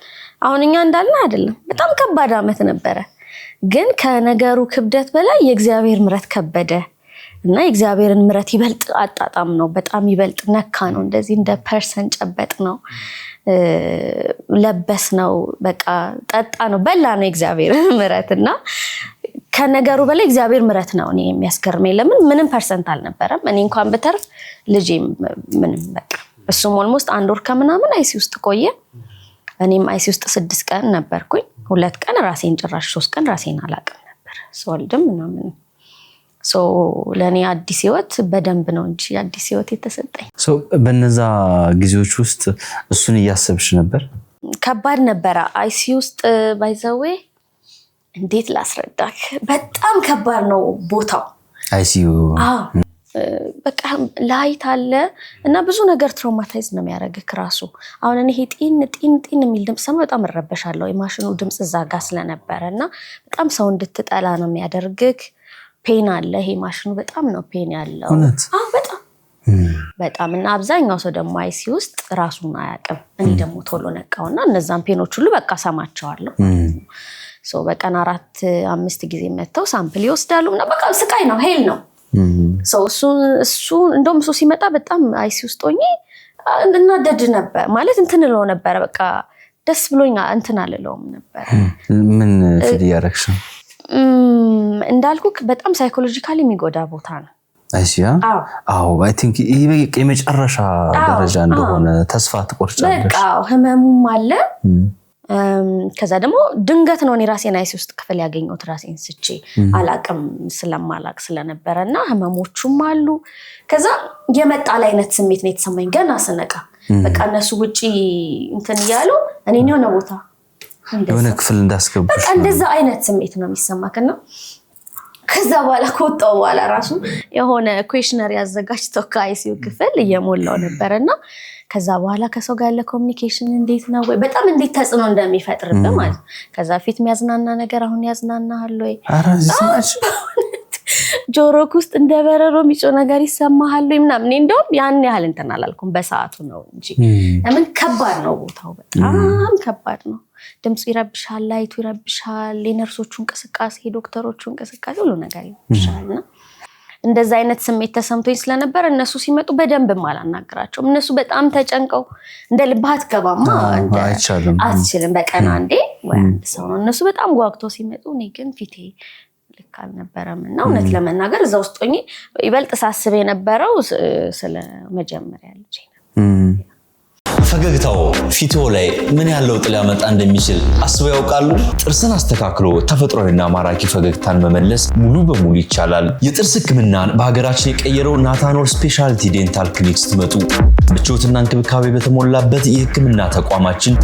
አሁንኛ እንዳልና አይደለም በጣም ከባድ አመት ነበረ ግን ከነገሩ ክብደት በላይ የእግዚአብሔር ምህረት ከበደ እና የእግዚአብሔርን ምህረት ይበልጥ አጣጣም ነው በጣም ይበልጥ ነካ ነው እንደዚህ እንደ ፐርሰን ጨበጥ ነው ለበስ ነው በቃ ጠጣ ነው በላ ነው የእግዚአብሔር ምህረትና ከነገሩ በላይ እግዚአብሔር ምህረት ነው እኔ የሚያስገርመኝ ለምን ምንም ፐርሰንት አልነበረም እኔ እንኳን በተርፍ ልጄ ምንም በቃ እሱም ኦልሞስት አንድ ወር ከምናምን አይሲ ውስጥ ቆየ እኔም አይሲ ውስጥ 6 ቀን ነበርኩኝ 2 ቀን ራሴን ጭራሽ 3 ቀን ራሴን አላቅም ነበር ስወልድም ምናምን ለኔ አዲስ ህይወት በደንብ ነው እንጂ አዲስ ህይወት የተሰጠኝ በነዛ ጊዜዎች ውስጥ እሱን እያሰብሽ ነበር ከባድ ነበር አይሲ ውስጥ ባይዘዌ እንዴት ላስረዳክ በጣም ከባድ ነው ቦታው አይሲዩ በቃ ላይት አለ እና ብዙ ነገር ትራውማታይዝ ነው የሚያደርግክ ራሱ አሁን እኔ ጢን የሚል ድምጽ ሰማ በጣም እረበሻለሁ የማሽኑ ድምጽ ዛጋ ስለነበረና በጣም ሰው እንድትጠላ ነው የሚያደርግክ ፔን አለ ይሄ ማሽኑ በጣም ነው ፔን ያለው በጣም እና አብዛኛው ሰው ደግሞ አይሲ ውስጥ ራሱን አያውቅም እኔ ደግሞ ቶሎ ነቃውና እነዛን ፔኖች ሁሉ በቃ ሰማቸዋለሁ በቀን 4-5 ጊዜ መተው ሳምፕል ይወስዳሉ እና በቃ ስቃይ ነው ሄል ነው እሱ እንደውም እሱ ሲመጣ በጣም አይሲ ውስጥ ሆኜ እናደድ ነበር ማለት እንትንለው ነበር በቃ ደስ ብሎኛ እንትን አልለውም ነበር ምን ፊል ያረክሽ እንዳልኩክ በጣም ሳይኮሎጂካሊ የሚጎዳ ቦታ ነው አይሲያ አይ ቲንክ ይሄ የመጨረሻ ደረጃ እንደሆነ ተስፋ ትቆርጫለሽ በቃ ህመሙም አለ ከዛ ደግሞ ድንገት ነው እኔ ራሴን አይሲ ውስጥ ክፍል ያገኘሁት ራሴን ስቼ አላቅም ስለማላቅ ስለነበረና ህመሞቹም አሉ ከዛ የመጣ አይነት ስሜት ነው የተሰማኝ ገና ስነቃ በቃ እነሱ ውጪ እንትን ይያሉ እኔ ነው ቦታ የሆነ ክፍል እንዳስገቡሽ በቃ እንደዛ አይነት ስሜት ነው የሚሰማከና ከዛ በኋላ ከወጣው በኋላ ራሱ የሆነ ኩዌሽነሪ አዘጋጅተው ከአይሲዩ ክፍል እየሞላው ነበርና ከዛ በኋላ ከሰው ጋር ያለ ኮሙኒኬሽን እንዴት ነው ወይ በጣም እንዴት ተጽኖ እንደሚፈጥርብህ ማለት ከዛ ፊት የሚያዝናና ነገር አሁን ያዝናናሃል ወይ አራዝማች ጆሮክ ውስጥ እንደበረሮ ሚጮ ነገር ይሰማሃል ወይ ምናምን እንደውም ያን ያህል እንትን አላልኩም በሰዓቱ ነው እንጂ ለምን ከባድ ነው ቦታው በጣም ከባድ ነው ድምጽ ይረብሻል ላይቱ ይረብሻል የነርሶቹ እንቅስቃሴ ዶክተሮቹ እንቅስቃሴ ሁሉ ነገር ይረብሻልና እንደዛ አይነት ስሜት ተሰምቶኝ ስለነበር እነሱ ሲመጡ በደንብ ማላናግራቸው እነሱ በጣም ተጨንቀው እንደ ልባት ገባማ እንደ አትችልም በቀን አንዴ ወይ አንድ ሰው ነው እነሱ በጣም ጓግቶ ሲመጡ እኔ ግን ፊቴ ልክ አልነበረምና እውነት ለመናገር እዛ ውስጥ ሆኜ ይበልጥ ሳስብ የነበረው ስለ መጀመሪያ ልጅ ፈገግታው ፊቶ ላይ ምን ያለው ጥላ ያመጣ እንደሚችል አስበው ያውቃሉ? ጥርስን አስተካክሎ ተፈጥሯዊና ማራኪ ፈገግታን መመለስ ሙሉ በሙሉ ይቻላል። የጥርስ ህክምናን በሀገራችን የቀየረው ናታኖል ስፔሻሊቲ ዴንታል ክሊኒክ ስትመጡ ምቾትና እንክብካቤ በተሞላበት የህክምና ተቋማችን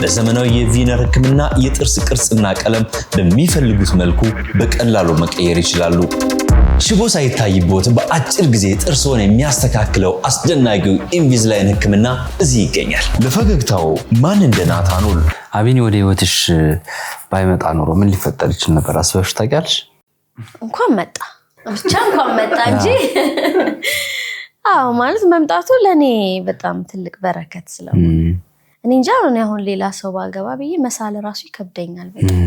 በዘመናዊ የቪነር ህክምና የጥርስ ቅርጽና ቀለም በሚፈልጉት መልኩ በቀላሉ መቀየር ይችላሉ። ሽቦ ሳይታይቦት በአጭር ጊዜ ጥርስዎን የሚያስተካክለው አስደናቂው ኢንቪዝላይን ህክምና እዚህ ይገኛል። ለፈገግታው ማን እንደ ናታኖል። አቢኒ ወደ ህይወትሽ ባይመጣ ኖሮ ምን ሊፈጠር ይችል ነበር አስበሽ ታውቂያለሽ? እንኳን መጣ ብቻ እንኳን መጣ እንጂ አዎ ማለት መምጣቱ ለኔ በጣም ትልቅ በረከት ስለሆነ እኔ እንጃ ነው አሁን ሌላ ሰው ባገባ ብዬ መሳለ ራሱ ይከብደኛል በጣም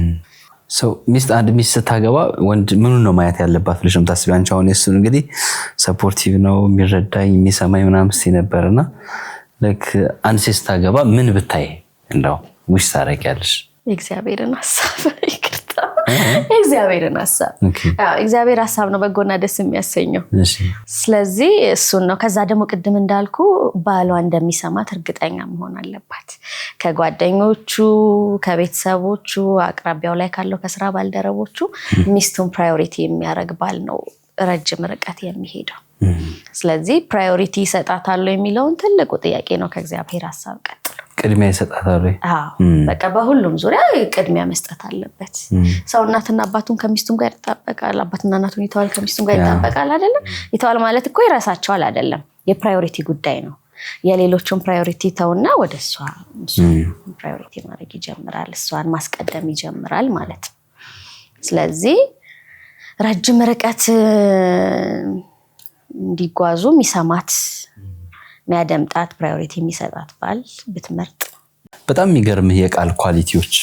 ሚስት አንድ ሚስት ስታገባ ወንድ ምኑን ነው ማየት ያለባት ልጅም ታስቢ አንቺ አሁን እሱ እንግዲህ ሰፖርቲቭ ነው የሚረዳኝ የሚሰማኝ ምናምን ነበርና ለክ አንድ ሴት ስታገባ ምን ብታይ እንደው ውሽ ታረቂያለሽ? እግዚአብሔርን ሐሳብ ይቅርታ እግዚአብሔርን ሐሳብ አዎ እግዚአብሔር ሐሳብ ነው በጎና ደስ የሚያሰኘው ስለዚህ እሱን ነው ከዛ ደግሞ ቅድም እንዳልኩ ባሏ እንደሚሰማት እርግጠኛ መሆን አለባት ከጓደኞቹ ከቤተሰቦቹ አቅራቢያው ላይ ካለው ከስራ ባልደረቦቹ ሚስቱን ፕራዮሪቲ የሚያደርግ ባል ነው ረጅም ርቀት የሚሄደው ስለዚህ ፕራዮሪቲ ይሰጣታል የሚለውን ትልቁ ጥያቄ ነው ከእግዚአብሔር ሐሳብ ቀጥሎ ቅድሚያ ይሰጣታል አዎ በቃ በሁሉም ዙሪያ ቅድሚያ መስጠት አለበት ሰው እናትና አባቱን ከሚስቱም ጋር ይጣበቃል አባትና እናቱን ይተዋል ከሚስቱም ጋር ይጣበቃል አይደል ይተዋል ማለት እኮ ይራሳቸዋል አይደለም የፕራዮሪቲ ጉዳይ ነው የሌሎቹን ፕራዮሪቲ ተውና ወደሷ ፕራዮሪቲ ማድረግ ይጀምራል እሷን ማስቀደም ይጀምራል ማለት ስለዚህ ረጅም ርቀት እንዲጓዙ የሚሰማት የሚያደምጣት ፕራዮሪቲ የሚሰጣት ባል ብትመርጥ በጣም የሚገርምህ የቃል ኳሊቲዎች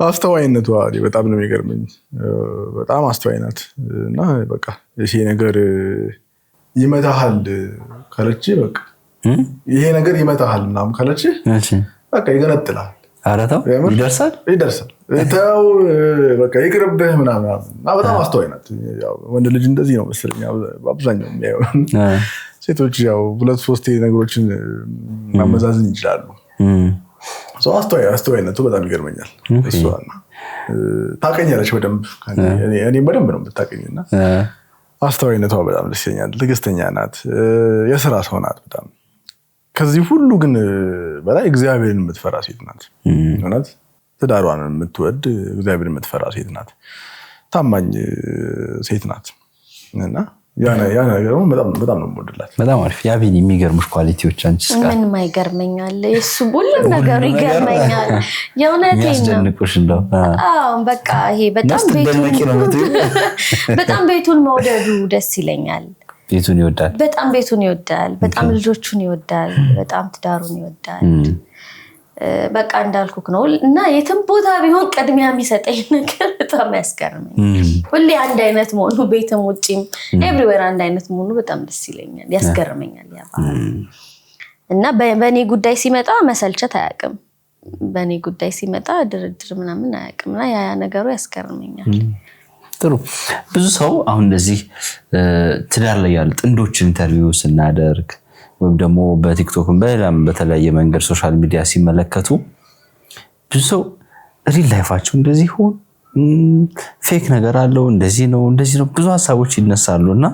አስተዋይነቷ በጣም ነው የሚገርመኝ በጣም አስተዋይ ናት እና በቃ እሺ ነገር ይመታሃል ካለች በቃ ይሄ ነገር ይመታሃል ምናምን ካለች በቃ ይገነጥላል አራታው ይደርሳል ተው በቃ ይቅርብህ ምናምን እና በጣም አስተዋይ ናት ያው ወንድ ልጅ እንደዚህ ነው መሰለኝ አብዛኛው የሚያየው ሴቶች ያው ሁለት ሶስት ነገሮችን ማመዛዘን ይችላሉ ሰው አስተዋይነቱ በጣም ይገርመኛል እሷና ታቀኛለች በደንብ እኔ በደንብ ነው የምታቀኝና አስተዋይነቷ በጣም ደስ ይለኛል ትዕግስተኛ ናት የሥራ ሰው ናት በጣም ከዚህ ሁሉ ግን በላይ እግዚአብሔርን የምትፈራ ሴት ናት ማለት ትዳሯን የምትወድ እግዚአብሔርን የምትፈራ ሴት ናት ታማኝ ሴት ናት እና ያ ነገር በጣም ነው የምወድላት በጣም አሪፍ ያቢኒ የሚገርምሽ ኳሊቲዎች አንቺ እስካ ምን ማይገርመኛል እሱ ሁሉ ነገር ይገርመኛል የእውነቴን ነው ያስደንቁሽ እንደው አዎ በቃ ይሄ በጣም ቤቱን መውደዱ ደስ ይለኛል ቤቱን ይወዳል በጣም ልጆቹን ይወዳል በጣም ትዳሩን ይወዳል በቃ እንዳልኩክ ነው እና የትም ቦታ ቢሆን ቅድሚያ የሚሰጠኝ ነገር በጣም ያስገርመኝ ሁሌ አንድ አይነት መሆኑ ቤትም ውጪም ኤቭሪዌር አንድ አይነት መሆኑ በጣም ደስ ይለኛል ያስገርመኛል ያ እና በእኔ ጉዳይ ሲመጣ መሰልቸት አያውቅም በእኔ ጉዳይ ሲመጣ ድርድር ምናምን አያውቅምና ያ ነገሩ ያስገርመኛል ጥሩ ብዙ ሰው አሁን እንደዚህ ትዳር ላይ ያሉ ጥንዶችን ኢንተርቪው ስናደርግ ወይም ደግሞ በቲክቶክም በሌላም በተለያየ መንገድ ሶሻል ሚዲያ ሲመለከቱ ብዙ ሰው ሪል ላይፋቸው እንደዚህ ሆን ፌክ ነገር አለው እንደዚህ ነው ብዙ ሀሳቦች ይነሳሉና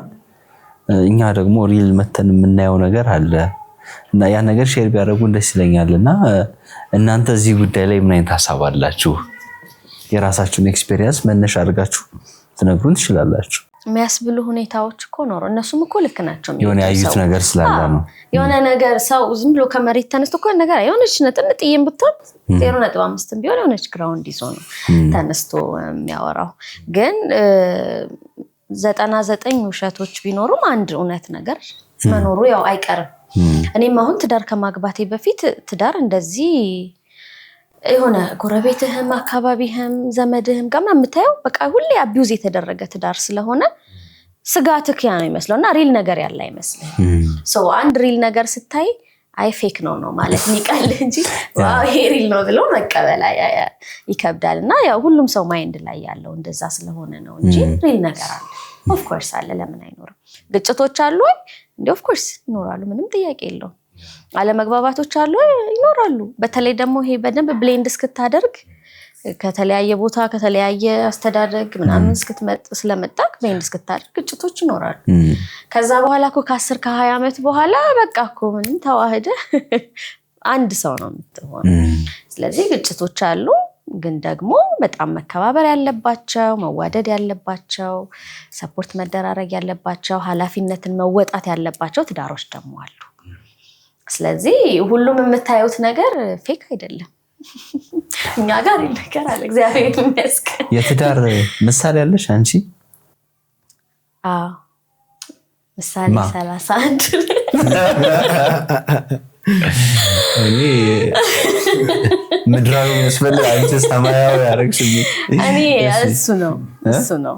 እኛ ደግሞ ሪል መተን የምናየው ነገር አለ እና ያ ነገር ሼር ቢያደርጉን ደስ ይለኛልና እናንተ እዚህ ጉዳይ ላይ ምን አይነት ሀሳብ አላችሁ? የራሳችሁን ኤክስፒሪየንስ መነሻ አድርጋችሁ ትነግሩን ትችላላችሁ። የሚያስብሉ ሁኔታዎች እኮ ኖሮ እነሱም እኮ ልክ ናቸው። የሆነ ያዩት ነገር ስላለ ነው። የሆነ ነገር ሰው ዝም ብሎ ከመሬት ተነስቶ እኮ ነገር የሆነች ነጥዬም ብትሆን 0.5 ቢሆን የሆነች ግራውንድ ይዞ ነው ተነስቶ የሚያወራው። ግን 99 ውሸቶች ቢኖሩም አንድ እውነት ነገር መኖሩ ያው አይቀርም። እኔም አሁን ትዳር ከማግባቴ በፊት ትዳር እንደዚህ የሆነ ጎረቤትህም አካባቢህም ዘመድህም ጋር የምታየው በቃ ሁሌ አቢዩዝ የተደረገ ትዳር ስለሆነ ስጋትክ ያ ነው ይመስለውና ሪል ነገር ያለ አይመስልም። አንድ ሪል ነገር ስታይ አይ ፌክ ነው ማለት የሚቀል እንጂ ይሄ ሪል ነው ብሎ መቀበል ይከብዳልና ያው ሁሉም ሰው ማይንድ ላይ ያለው እንደዛ ስለሆነ ነው እንጂ ሪል ነገር አለ። ኦፍ ኮርስ አለ፣ ለምን አይኖርም? ግጭቶች አሉ ወይ? እንዴ ኦፍ ኮርስ ይኖራሉ፣ ምንም ጥያቄ የለውም። አለመግባባቶች አሉ ይኖራሉ። በተለይ ደግሞ ይሄ በደንብ ብሌንድ እስክታደርግ ከተለያየ ቦታ ከተለያየ አስተዳደግ ምናምን ስለመጣክ ብሌንድ እስክታደርግ ግጭቶች ይኖራሉ። ከዛ በኋላ እኮ ከ10 ከ20 ዓመት በኋላ በቃ እኮ ምንም ተዋህደ አንድ ሰው ነው የምትሆነው። ስለዚህ ግጭቶች አሉ፣ ግን ደግሞ በጣም መከባበር ያለባቸው መዋደድ ያለባቸው ሰፖርት መደራረግ ያለባቸው ኃላፊነትን መወጣት ያለባቸው ትዳሮች ደግሞ አሉ። ስለዚህ ሁሉም የምታዩት ነገር ፌክ አይደለም። እኛ ጋር ነገር አለ፣ እግዚአብሔር ይመስገን። የትዳር ምሳሌ አለሽ አንቺ? አዎ ምሳሌ 31 እኔ ምድራዊ መስፈል አንቺ ሰማያዊ ያረግሽኝ። እኔ እሱ ነው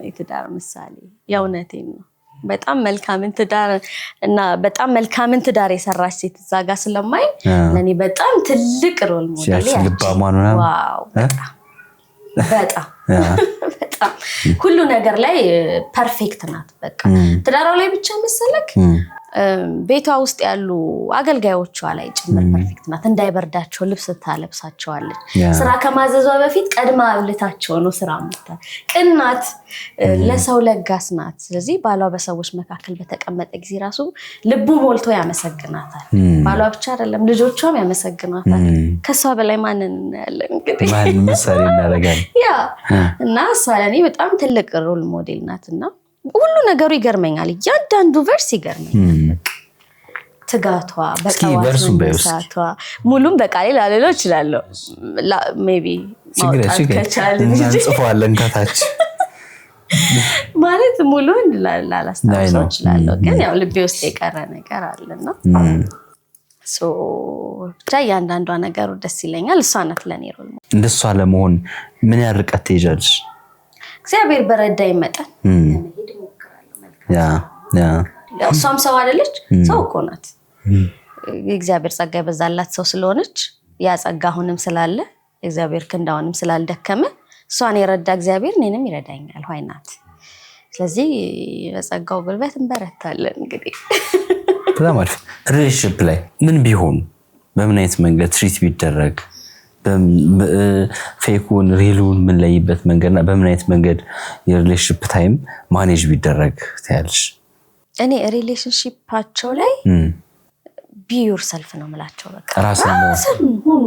የትዳር ምሳሌ። የእውነቴን ነው። በጣም መልካምን ትዳር እና በጣም መልካምን ትዳር የሰራች ሴት እዛ ጋር ስለማይ ለኔ በጣም ትልቅ ሮል ሞዴል ያቺ። ዋው በጣም ሁሉ ነገር ላይ ፐርፌክት ናት። በቃ ትዳራው ላይ ብቻ መሰለክ ቤቷ ውስጥ ያሉ አገልጋዮቿ ላይ ጭምር ፐርፌክት ናት። እንዳይበርዳቸው ልብስ ታለብሳቸዋለች። ስራ ከማዘዟ በፊት ቀድማ አብልታቸው ነው ስራ ምታ። ቅናት ለሰው ለጋስ ናት። ስለዚህ ባሏ በሰዎች መካከል በተቀመጠ ጊዜ ራሱ ልቡ ሞልቶ ያመሰግናታል። ባሏ ብቻ አይደለም ልጆቿም ያመሰግናታል። ከሷ በላይ ማንን እናያለን እንግዲህ? ማን ምሳሌ እናደርጋለን? ያ እና እሷ ለኔ በጣም ትልቅ ሮል ሞዴል ናትና ሁሉ ነገሩ ይገርመኛል። እያንዳንዱ ቨርስ ይገርመኛል። ትጋቷ በቃቷ ሙሉም በቃሌ ላልለው እችላለሁ። ሜቢ ማውጣት ከቻልን እንጽፈዋለን ከታች ማለት ሙሉን ላላስታውሰው እችላለሁ፣ ግን ያው ልቤ ውስጥ የቀረ ነገር አለና ብቻ እያንዳንዷ ነገሩ ደስ ይለኛል። እሷ ናት ለኔ ሮል። እንደሷ ለመሆን ምን ያህል ርቀት ትሄጃለሽ? እግዚአብሔር በረዳኝ መጠን እሷም ሰው አይደለች፣ ሰው እኮ ናት። የእግዚአብሔር ጸጋ የበዛላት ሰው ስለሆነች ያ ጸጋ አሁንም ስላለ እግዚአብሔር ክንዳውንም ስላልደከመ እሷን የረዳ እግዚአብሔር እኔንም ይረዳኛል። ሆይ ናት። ስለዚህ በጸጋው ጉልበት እንበረታለን። እንግዲህ በጣም አሪፍ። ሪሌሽንሺፕ ላይ ምን ቢሆን በምን አይነት መንገድ ትሪት ቢደረግ ፌኩን ሪሉን ምን ለይበት መንገድና በምን አይነት መንገድ የሪሌሽንሺፕ ታይም ማኔጅ ቢደረግ ታያለሽ? እኔ ሪሌሽንሺፓቸው ላይ ቢ ዮርሰልፍ ነው የምላቸው። በቃ ራስን ሁኑ።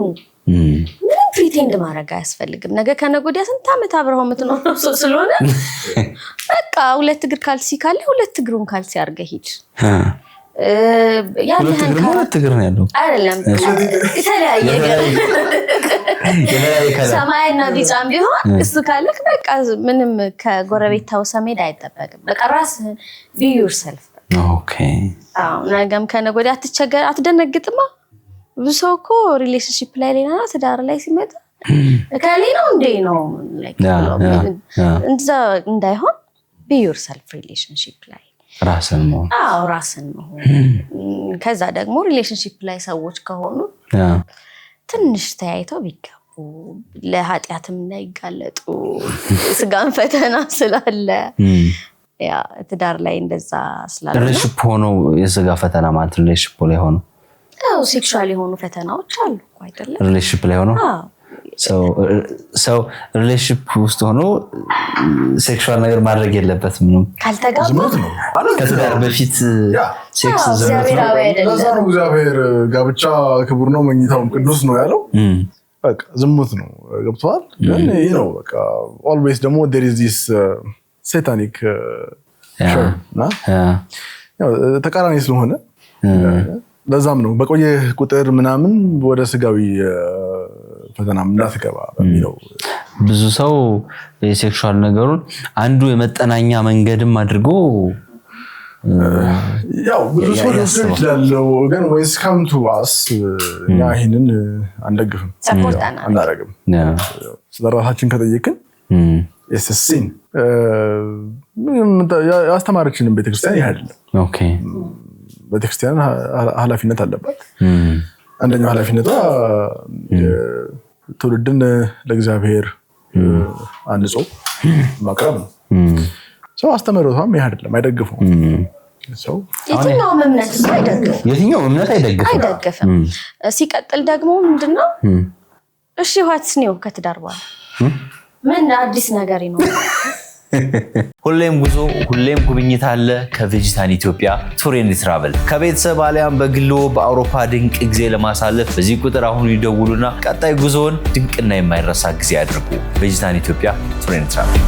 ምንም ፕሪቴንድ ማድረግ አያስፈልግም። ነገ ከነገ ወዲያ ስንት ዓመት አብረው የምትኖረው ሰው ስለሆነ በቃ 2 እግር ካልሲ ካለ 2 እግሩን ካልሲ አድርገህ ሂድ። ሁለት እግር ነው ያለው አይደለም፣ የተለያየ ሰማይና ቢጫም ቢሆን እሱ ካለክ በቃ ምንም ከጎረቤት ተውሰህ መሄድ አይጠበቅም። በቃ ራስህን ቢ ዮርሰልፍ። ኦኬ። ነገም ከነገ ወዲያ አትቸገር፣ አትደነግጥማ። ብዙ ሰው እኮ ሪሌሽንሺፕ ላይ ሌላ ነው፣ ትዳር ላይ ሲመጣ ከሌ ነው እንዴ ነው እንደዛ እንዳይሆን ቢ ዮርሰልፍ ሪሌሽንሺፕ ላይ ራስን መሆን። ራስን መሆን። ከዛ ደግሞ ሪሌሽንሺፕ ላይ ሰዎች ከሆኑ ትንሽ ተያይተው ቢገቡ ለኃጢአትም እንዳይጋለጡ፣ ስጋን ፈተና ስላለ ያ ትዳር ላይ እንደዛ ስላለ ሪሌሽንሺፕ ሆኖ የስጋ ፈተና ማለት ሪሌሽንሺፕ ላይ ሆኖ ሴክሹዋል የሆኑ ፈተናዎች አሉ አይደለም ሪሌሽንሺፕ ላይ ሆኖ ሰው ሪሌሽንሺፕ ውስጥ ሆኖ ሴክሹዋል ነገር ማድረግ የለበትም ነው ካልተጋባ ከትዳር በፊት ሴክስ ዝሙት ነው እግዚአብሔር ጋብቻ ክቡር ነው መኝታውም ቅዱስ ነው ያለው በቃ ዝሙት ነው ገብቷል ግን ይሄ ነው በቃ always ደግሞ there is this satanic ና ያው ተቃራኒ ስለሆነ ለዛም ነው በቆየ ቁጥር ምናምን ወደ ስጋዊ ፈተና እንዳትገባ በሚለው ብዙ ሰው የሴክሹዋል ነገሩን አንዱ የመጠናኛ መንገድም አድርጎ ያው ብዙ ሰው ይችላል ግን ወይስ come to us ያ ይሄንን አንደግፍም አናረግም ስለራሳችን ከጠየቅን it's a sin ያስተማረችንን ቤተክርስቲያን ይሄዳል ኦኬ ቤተክርስቲያን ኃላፊነት አለባት አንደኛው ኃላፊነቷ ትውልድን ለእግዚአብሔር አንጾ ማቅረብ ነው ሰው አስተምሮታም ይሄ አይደለም አይደግፈው ሰው የትኛውም እምነት አይደግፍም ሲቀጥል ደግሞ ምንድነው እሺ what's new ከትዳር በኋላ ምን አዲስ ነገር ይኖራል ሁሌም ጉዞ ሁሌም ጉብኝት አለ ከቬጂታን ኢትዮጵያ ቱር ኤንድ ትራቨል ከቤተሰብ አሊያም በግሎ በአውሮፓ ድንቅ ጊዜ ለማሳለፍ በዚህ ቁጥር አሁን ይደውሉና ቀጣይ ጉዞውን ድንቅና የማይረሳ ጊዜ ያድርጉ ቬጂታን ኢትዮጵያ ቱር ኤንድ ትራቨል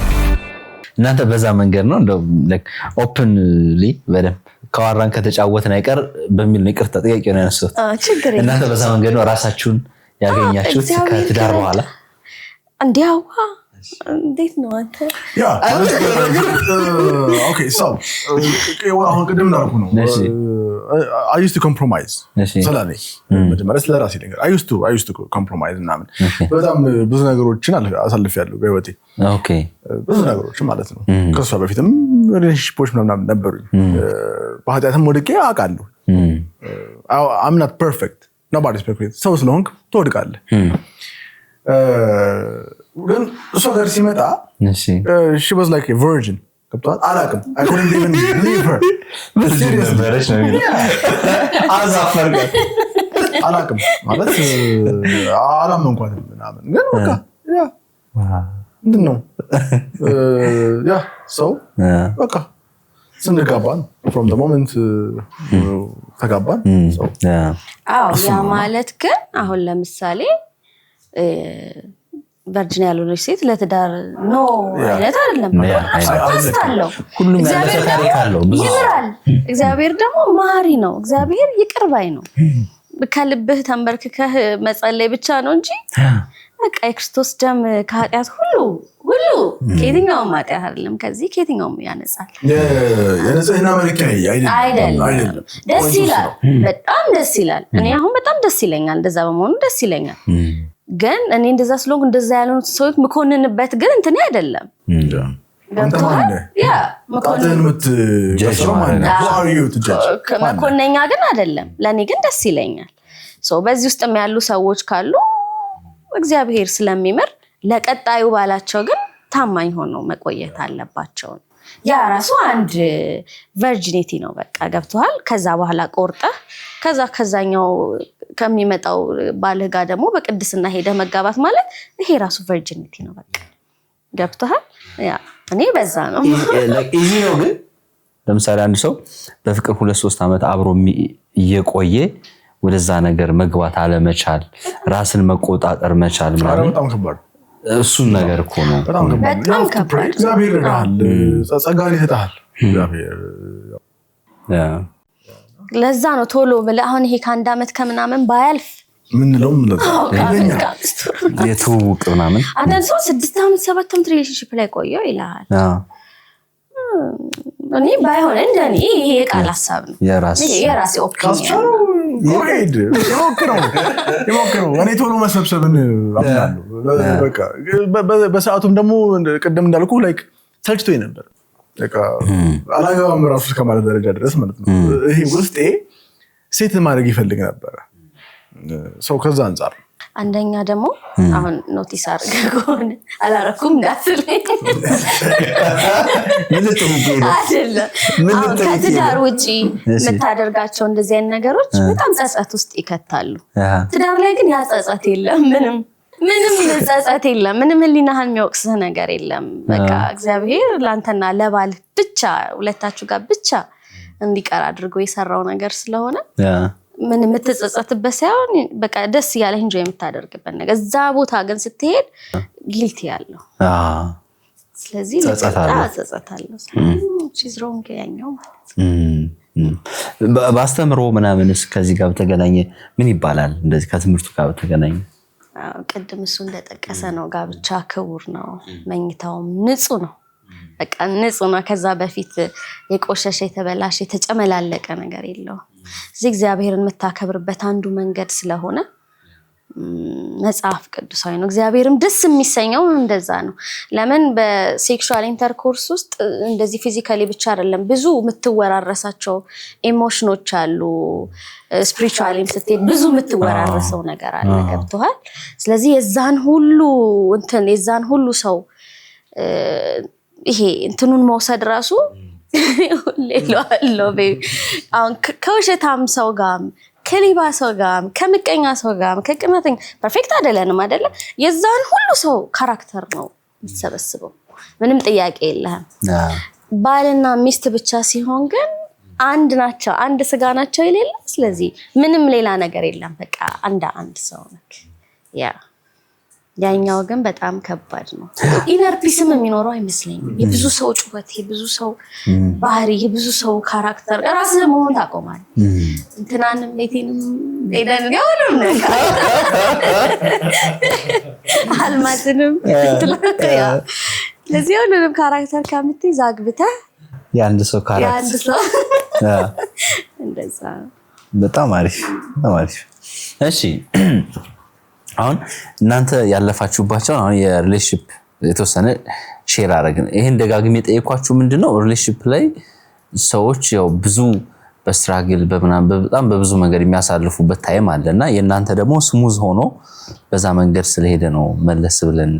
እናንተ በዛ መንገድ ነው እንደው ላይክ ኦፕንሊ በደንብ ከዋራን ከተጫወትን አይቀር በሚል ነው ይቅርታ ጥያቄ ነው ያነሳሁት እናንተ በዛ መንገድ ነው ራሳችሁን ያገኛችሁት ከትዳር በኋላ እንዲያው እንዴት ነው አንተ ያ ኦኬ ሶ አሁን ቅድም እንዳልኩ ነው I used to compromise ስለኔ መጀመሪያ ስለራሴ ነገር I used to compromise ምናምን በጣም ብዙ ነገሮችን አሳልፌያለሁ በህይወቴ ኦኬ ብዙ ነገሮች ማለት ነው ከሷ በፊትም ሪሌሽንሺፖች ምናምን ነበሩኝ በኃጢአትም ወድቄ አውቃለሁ I'm not perfect nobody's perfect ሰው ስለሆንክ ትወድቃለህ ግን እሷ ጋር ሲመጣ she was like a virgin ገብቷል አላውቅም I couldn't even believe her ነበረች ነው አዛፈርጋት አላውቅም ማለት አላመንኳትም ምናምን ግን በቃ ያ ምንድን ነው ያ ሰው በቃ ስንጋባን from the moment ተጋባን ያ ማለት ግን አሁን ለምሳሌ ቨርጂን ያልሆነች ሴት ለትዳር ኖ አይነት አይደለም አስተሳለው ሁሉም ያለ ታሪክ አለው ይምራል እግዚአብሔር ደግሞ ማሪ ነው እግዚአብሔር ይቅር ባይ ነው ከልብህ ተንበርክከህ መጸለይ ብቻ ነው እንጂ በቃ የክርስቶስ ደም ከኃጢአት ሁሉ ከየትኛውም ኃጢአት አይደለም ከዚህ ከየትኛውም ያነጻል የንጽህና መለኪያ አይደለም ደስ ይላል በጣም ደስ ይላል እኔ አሁን በጣም ደስ ይለኛል እንደዛ በመሆኑ ደስ ይለኛል ግን እኔ እንደዛ ስለሆንኩ እንደዛ ያሉት ሰዎች መኮንንበት ግን እንትን አይደለም መኮንነኛ ግን አይደለም ለኔ ግን ደስ ይለኛል በዚህ ውስጥ ያሉ ሰዎች ካሉ እግዚአብሔር ስለሚምር ለቀጣዩ ባላቸው ግን ታማኝ ሆነው መቆየት አለባቸው ያ ራሱ አንድ ቨርጂኒቲ ነው በቃ ገብቷል ከዛ በኋላ ቆርጠህ ከዛኛው ከሚመጣው ባልህ ጋር ደግሞ በቅድስና ሄደ መጋባት ማለት ይሄ ራሱ ቨርጂኒቲ ነው በቃ ገብቷል ያ እኔ በዛ ነው ኢዚ ነው ግን ለምሳሌ አንድ ሰው በፍቅር 2-3 አመት አብሮ እየቆየ ወደዛ ነገር መግባት አለመቻል ራስን መቆጣጠር መቻል ማለት በጣም ከባድ እሱን ነገር እኮ ነው በጣም ከባድ እግዚአብሔር ይረዳል ጸጋን ይሰጣል እግዚአብሔር ለዛ ነው ቶሎ አሁን ይሄ ከአንድ አመት ከምናምን ባያልፍ ምንለው የትውውቅ ምናምን አንዳንድ ሰው 6 አመት 7 አመት ሪሌሽንሺፕ ላይ ቆየው ይላል እኔ ባይሆን እንደኔ ይሄ ቃል ሐሳብ ነው የራሴ ኦፒኒየን ይሞክረው እኔ ቶሎ መሰብሰብን አምናለሁ በቃ በሰዓቱም ደግሞ ቅድም እንዳልኩ ላይክ ሰልችቶኝ ነበር በቃ አላገባም ራሱ ከማለት ደረጃ ድረስ ማለት ነው ይሄ ውስጤ ሴት ማድረግ ይፈልግ ነበር ሰው ከዛ አንፃር አንደኛ ደግሞ አሁን ኖቲስ አድርገን አላረኩም እንዳትለኝ አይደለም ከትዳር ውጪ የምታደርጋቸው እንደዚህ አይነት ነገሮች በጣም ጸጸት ውስጥ ይከታሉ ትዳር ላይ ግን ያ ጸጸት የለም ምንም ጸጸት የለም ምንም ህሊናህን የሚወቅስህ ነገር የለም በቃ እግዚአብሔር ላንተና ለባል ብቻ ሁለታችሁ ጋር ብቻ እንዲቀር አድርጎ የሰራው ነገር ስለሆነ ምን የምትጸጸትበት ሳይሆን በቃ ደስ ያለ እንጆይ የምታደርግበት ነገር እዛ ቦታ ግን ስትሄድ ጊልቲ ያለው ስለዚህ ጸጸታለሁ she's wrong ያኛው ባስተምሮ ምናምንስ ከዚህ ጋር በተገናኘ ምን ይባላል እንደዚህ ከትምህርቱ ጋር በተገናኘ ቅድም እሱ እንደጠቀሰ ነው ጋብቻ ክቡር ነው መኝታውም ንጹህ ነው በቃ ንጹህ ነው ከዛ በፊት የቆሸሸ የተበላሸ የተጨመላለቀ ነገር የለው እዚህ እግዚአብሔርን መታከብርበት አንዱ መንገድ ስለሆነ መጽሐፍ ቅዱሳዊ ነው እግዚአብሔርም ደስ የሚሰኘው እንደዛ ነው ለምን በሴክሹዋል ኢንተርኮርስ ውስጥ እንደዚህ ፊዚካሊ ብቻ አይደለም ብዙ የምትወራረሳቸው ኢሞሽኖች አሉ ስፒሪቹዋሊም ስትሄድ ብዙ የምትወራረሰው ነገር አለ ገብቶሃል ስለዚህ የዛን ሁሉ ሰው ይሄ እንትኑን መውሰድ ራሱ ሌላው አሁን ከውሸታም ሰው ጋር ከሌባ ሰው ጋር ከምቀኛ ሰው ጋር ከቅናተኛ ፐርፌክት አይደለንም አይደለ የዛን ሁሉ ሰው ካራክተር ነው የሚሰበስበው ምንም ጥያቄ የለህም ባልና ሚስት ብቻ ሲሆን ግን አንድ ናቸው አንድ ስጋ ናቸው ይላል ስለዚህ ምንም ሌላ ነገር የለም በቃ አንድ ሰው ነው ያኛው ግን በጣም ከባድ ነው ኢነር ፒስም የሚኖረው አይመስለኝም የብዙ ሰው ጩኸት የብዙ ሰው ባህሪ የብዙ ሰው ካራክተር ራስህ መሆን ታቆማለህ እንትናንም ለቴንም ሄደን ያውንም ነገር አልማዝንም ለዚህ ሁሉንም ካራክተር ከምትይዝ አግብተህ የአንድ ሰው ካራክተር እንደዛ በጣም አሪፍ እሺ አሁን እናንተ ያለፋችሁባቸው አሁን የሪሌሽንሺፕ የተወሰነ ሼር አረግን ይሄን ደጋግሜ ጠይቋችሁ ምንድነው ሪሌሽንሺፕ ላይ ሰዎች ያው ብዙ በስትራግል በጣም በብዙ መንገድ የሚያሳልፉበት ታይም አለና የእናንተ ደግሞ ስሙዝ ሆኖ በዛ መንገድ ስለሄደ ነው መለስ ብለን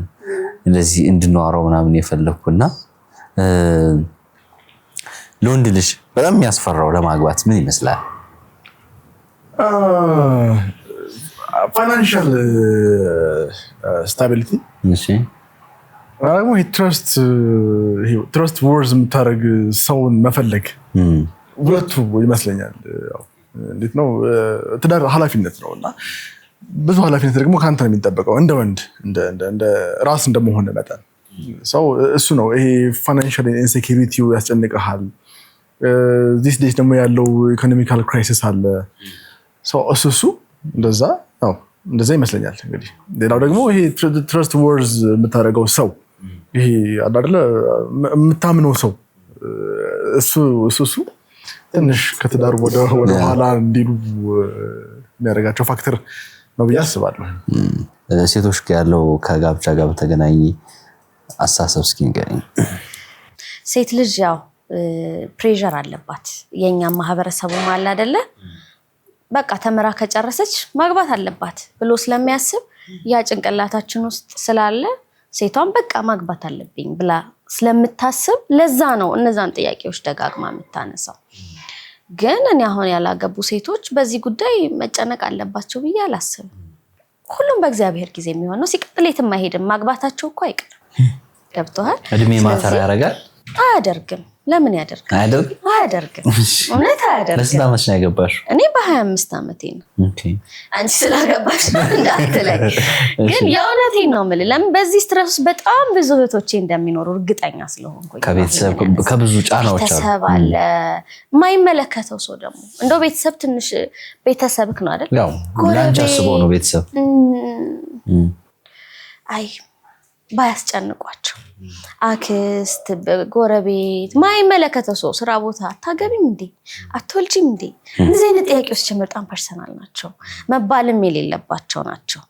እንደዚህ እንድንዋራው ምናምን የፈለኩና ለወንድ ልጅ በጣም የሚያስፈራው ለማግባት ምን ይመስላል ፋይናንሻል ስታቢሊቲ ይሄ ትረስት ወርዝ የምታደርግ ሰውን መፈለግ ሁለቱ ይመስለኛል እንዴት ነው ትዳር ኃላፊነት ነው እና ብዙ ኃላፊነት ደግሞ ከአንተ ነው የሚጠበቀው እንደ ወንድ እንደ ራስ እንደመሆን መጠን ሰው እሱ ነው ይሄ ፋይናንሻል ኢንሴኪዩሪቲው ያስጨንቀሃል ዲስ ዴይስ ደግሞ ያለው ኢኮኖሚካል ክራይሲስ አለ ሰው እሱ እንደዛ ይመስለኛል እንግዲህ ሌላው ደግሞ ይሄ ትረስት ወርዝ የምታደርገው ሰው ይሄ አይደለ የምታምነው ሰው እሱ ትንሽ ከትዳር ወደ ኋላ እንዲሉ የሚያደርጋቸው ፋክተር ነው ብዬ አስባለሁ ሴቶች ጋር ያለው ከጋብቻ ጋር በተገናኘ አሳሰብ እስኪ ንገረኝ ሴት ልጅ ያው ፕሬሸር አለባት የኛ ማህበረሰቡ ማለት አይደለ በቃ ተመራ ከጨረሰች ማግባት አለባት ብሎ ስለሚያስብ ያ ጭንቅላታችን ውስጥ ስላለ ሴቷን በቃ ማግባት አለብኝ ብላ ስለምታስብ ለዛ ነው እነዛን ጥያቄዎች ደጋግማ የምታነሳው ግን እኔ አሁን ያላገቡ ሴቶች በዚህ ጉዳይ መጨነቅ አለባቸው ብዬ አላስብም ሁሉም በእግዚአብሔር ጊዜ የሚሆነው ሲቀጥል የትም አይሄድም ማግባታቸው እኮ አይቀርም ገብቶሃል እድሜ ማተር ያደርጋል አያደርግም ለምን ያደርጋል አያደርግም እውነት አያደርግም ለስንት ዓመት ነው ያገባሽው እኔ በ25 ዓመቴ ነው ኦኬ አንቺ ስላገባሽ እንዳትለኝ ግን የእውነቴን ነው የምልህ ለምን በዚህ ስትረስ በጣም ብዙ እህቶቼ እንደሚኖሩ እርግጠኛ ስለሆንኩኝ ከቤተሰብ ከብዙ ጫናዎች አለ የማይመለከተው ሰው ደግሞ እንደው ቤተሰብ ትንሽ ቤተሰብክ ነው አይደል ያው ላንቺ አስበው ነው ቤተሰብ አይ ባያስጨንቋቸው አክስት ጎረቤት ማይመለከተው ሰው ስራ ቦታ አታገቢም እንዴ አትወልጂም እንዴ እንደዚህ አይነት ጥያቄዎች በጣም ፐርሰናል ናቸው መባልም የሌለባቸው ናቸው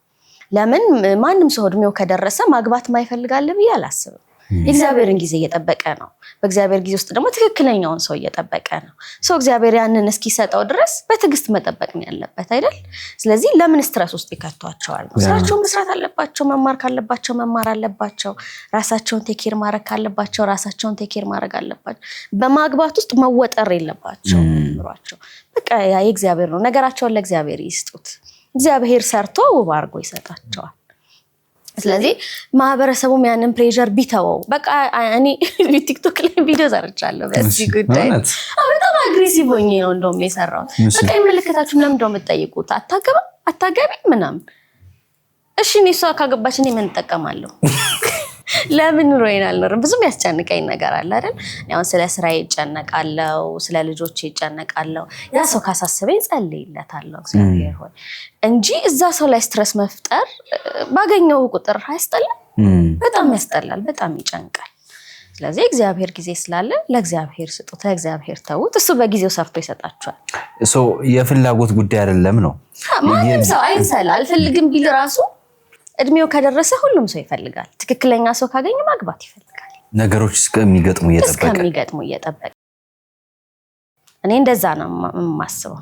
ለምን ማንም ሰው እድሜው ከደረሰ ማግባት ማይፈልጋል ብዬ አላስብም እግዚአብሔርን ጊዜ እየጠበቀ ነው በእግዚአብሔር ጊዜ ውስጥ ደግሞ ትክክለኛውን ሰው እየጠበቀ ነው ሰው እግዚአብሔር ያንን እስኪሰጠው ድረስ በትዕግስት መጠበቅ ነው ያለበት አይደል ስለዚህ ለምን ስትረስ ውስጥ ይከቷቸዋል ስራቸውን መስራት አለባቸው መማር ካለባቸው መማር አለባቸው ራሳቸውን ቴኬር ማድረግ ካለባቸው ራሳቸውን ቴኬር ማድረግ አለባቸው በማግባት ውስጥ መወጠር የለባቸው ምሯቸው በቃ ያ የእግዚአብሔር ነው ነገራቸውን ለእግዚአብሔር ይስጡት እግዚአብሔር ሰርቶ ውብ አድርጎ ይሰጣቸዋል ስለዚህ ማህበረሰቡም ያንን ፕሬሸር ቢተወው በቃ እኔ ቲክቶክ ላይ ቪዲዮ ሰርቻለሁ በዚህ ጉዳይ በጣም አግሬሲቭ ሆኜ ነው እንደውም የሰራሁት በቃ ይመለከታችሁም ለምን እንደው የምትጠይቁት አታገቢ ምናምን እሺ እኔ እሷ ካገባች እኔ ምን እጠቀማለሁ ለምን ሮይን አልኖርም ብዙም ያስጨንቀኝ ነገር አለ አይደል ያው ስለ ስራዬ ይጨነቃለሁ ስለ ልጆቼ ይጨነቃለሁ ያ ሰው ካሳሰበኝ ጸልይለታለሁ እግዚአብሔር ሆይ እንጂ እዛ ሰው ላይ ስትረስ መፍጠር ባገኘው ቁጥር አይስጠላም በጣም ያስጠላል በጣም ይጨንቃል ስለዚህ እግዚአብሔር ጊዜ ስላለ ለእግዚአብሔር ስጡት ለእግዚአብሔር ተውት እሱ በጊዜው ሰርቶ ይሰጣቸዋል የፍላጎት ጉዳይ አይደለም ነው ማንም ሰው አይሰል አልፈልግም ቢል ራሱ እድሜው ከደረሰ ሁሉም ሰው ይፈልጋል ትክክለኛ ሰው ካገኘ ማግባት ይፈልጋል ነገሮች እስከሚገጥሙ እየጠበቀ እኔ እንደዛ ነው የማስበው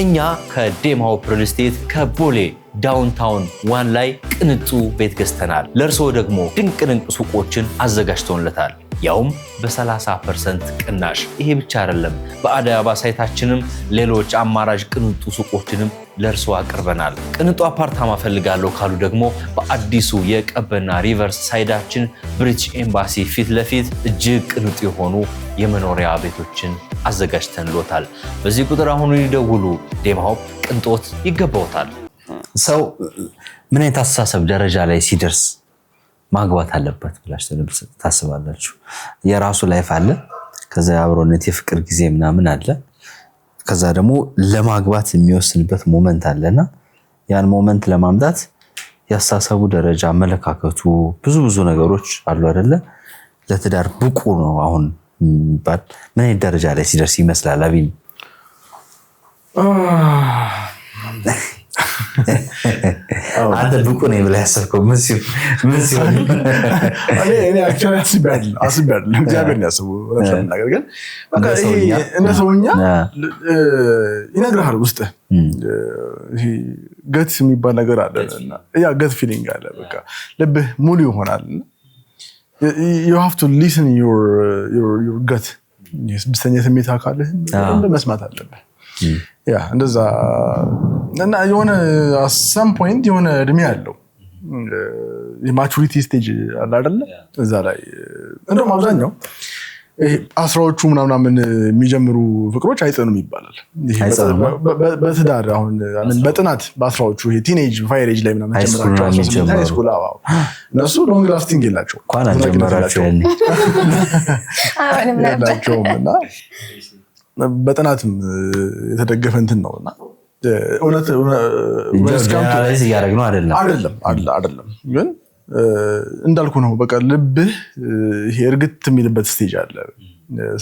እኛ ከዴማው ሪል ስቴት ከቦሌ ዳውንታውን ዋን ላይ ቅንጡ ቤት ገዝተናል ለእርስዎ ደግሞ ድንቅ ሱቆችን አዘጋጅተውለታል ያውም በ30% ቅናሽ ይሄ ብቻ አይደለም በአዲስ አበባ ሳይታችንም ሌሎች አማራጭ ቅንጡ ሱቆችንም ለእርስዎ አቅርበናል ቅንጡ አፓርታማ ፈልጋለሁ ካሉ ደግሞ በአዲሱ የቀበና ሪቨርስ ሳይዳችን ብሪቲሽ ኤምባሲ ፊት ለፊት እጅግ ቅንጡ የሆኑ የመኖሪያ ቤቶችን አዘጋጅተንሎታል በዚህ ቁጥር አሁን ይደውሉ ዴማው ቅንጦት ይገባውታል ሰው ምን አይነት አስተሳሰብ ደረጃ ላይ ሲደርስ ማግባት አለበት ብላችሁ ታስባላችሁ የራሱ ላይፍ አለ ከዛ አብሮነት የፍቅር ጊዜ ምናምን አለ ከዛ ደግሞ ለማግባት የሚወስንበት ሞመንት አለና ያን ሞመንት ለማምጣት ያስተሳሰቡ ደረጃ መለካከቱ ብዙ ነገሮች አሉ አይደለ ለትዳር ብቁ ነው አሁን ምን አይነት ደረጃ ላይ ሲደርስ ይመስላል አቢን አንተ ብቁ ነኝ ብለህ ያሰብከው ምን ሲሆን እኔ አክቹዋሊ አስቤያለሁ እግዚአብሔር ነው ያሰበው ነገር ግን በቃ እነ ሰውኛ ይነግርሃል ውስጥ ይሄ ገት የሚባል ነገር አለና ያ ገት ፊሊንግ አለ በቃ ልብህ ሙሉ ይሆናል you have to listen your gut ስድስተኛ ስሜት አካልህን መስማት አለብህ ያ እንደዛ እና የሆነ some point የሆነ እድሜ ያለው የማቹሪቲ ስቴጅ አለ አይደለ እዛ ላይ እንደውም አብዛኛው አስራዎቹ ምናምን የሚጀምሩ ፍቅሮች አይጸኑም ይባላል በትዳር አሁን በጥናት በአስራዎቹ ይሄ ቲኔጅ ፋየር ኤጅ ላይ ምናምን ጀምራቸው እነሱ ሎንግ ላስቲንግ የላቸው እና በጥናትም የተደገፈ እንትን ነውና እውነት እያደረግነው አይደለም ግን እንዳልኩ ነው በቃ ልብህ ይሄ እርግጥ የሚልበት ስቴጅ አለ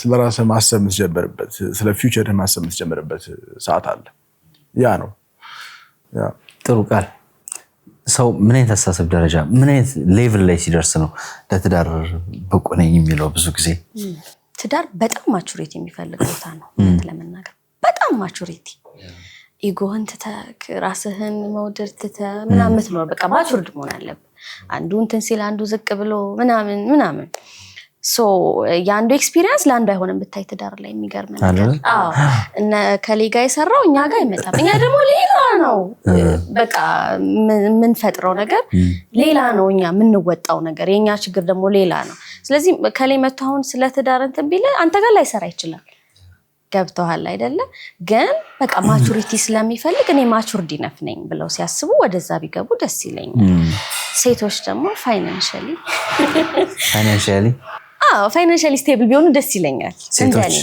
ስለራስህ ማሰብ የምትጀምርበት ስለ ፊውቸር ማሰብ የምትጀምርበት ሰዓት አለ ያ ነው ያ ጥሩ ቃል ሰው ምን አይነት አስተሳሰብ ደረጃ ምን አይነት ሌቭል ላይ ሲደርስ ነው ለትዳር ብቁ ነኝ የሚለው ብዙ ጊዜ ትዳር በጣም ማቹሪቲ የሚፈልግ ቦታ ነው ለመናገር በጣም ማቹሪቲ ኢጎህን ትተህ ራስህን መውደድ ትተህ ምናምን ምትኖር በቃ ማቹርድ መሆን አለብህ አንዱ እንትን ሲል አንዱ ዝቅ ብሎ ምናምን ሶ ያንዱ ኤክስፒሪየንስ ለአንዱ አይሆንም ብታይ ትዳር ላይ የሚገርም ነገር እነ ከሌጋ የሰራው እኛ ጋር አይመጣም እኛ ደግሞ ሌላ ነው በቃ ምን ፈጥረው ነገር ሌላ ነው እኛ የምንወጣው ነገር የኛ ችግር ደግሞ ሌላ ነው ስለዚህ ከሌ መጥቶ አሁን ስለ ትዳር እንትን ቢል አንተ ጋር ላይሰራ ይችላል ገብተዋል አይደለ ግን በቃ ማቹሪቲ ስለሚፈልግ እኔ ማቹርድ ኢነፍ ነኝ ብለው ሲያስቡ ወደዛ ቢገቡ ደስ ይለኛል ሴቶች ደግሞ ፋይናንሻሊ ስቴብል ቢሆኑ ደስ ይለኛል ሴቶች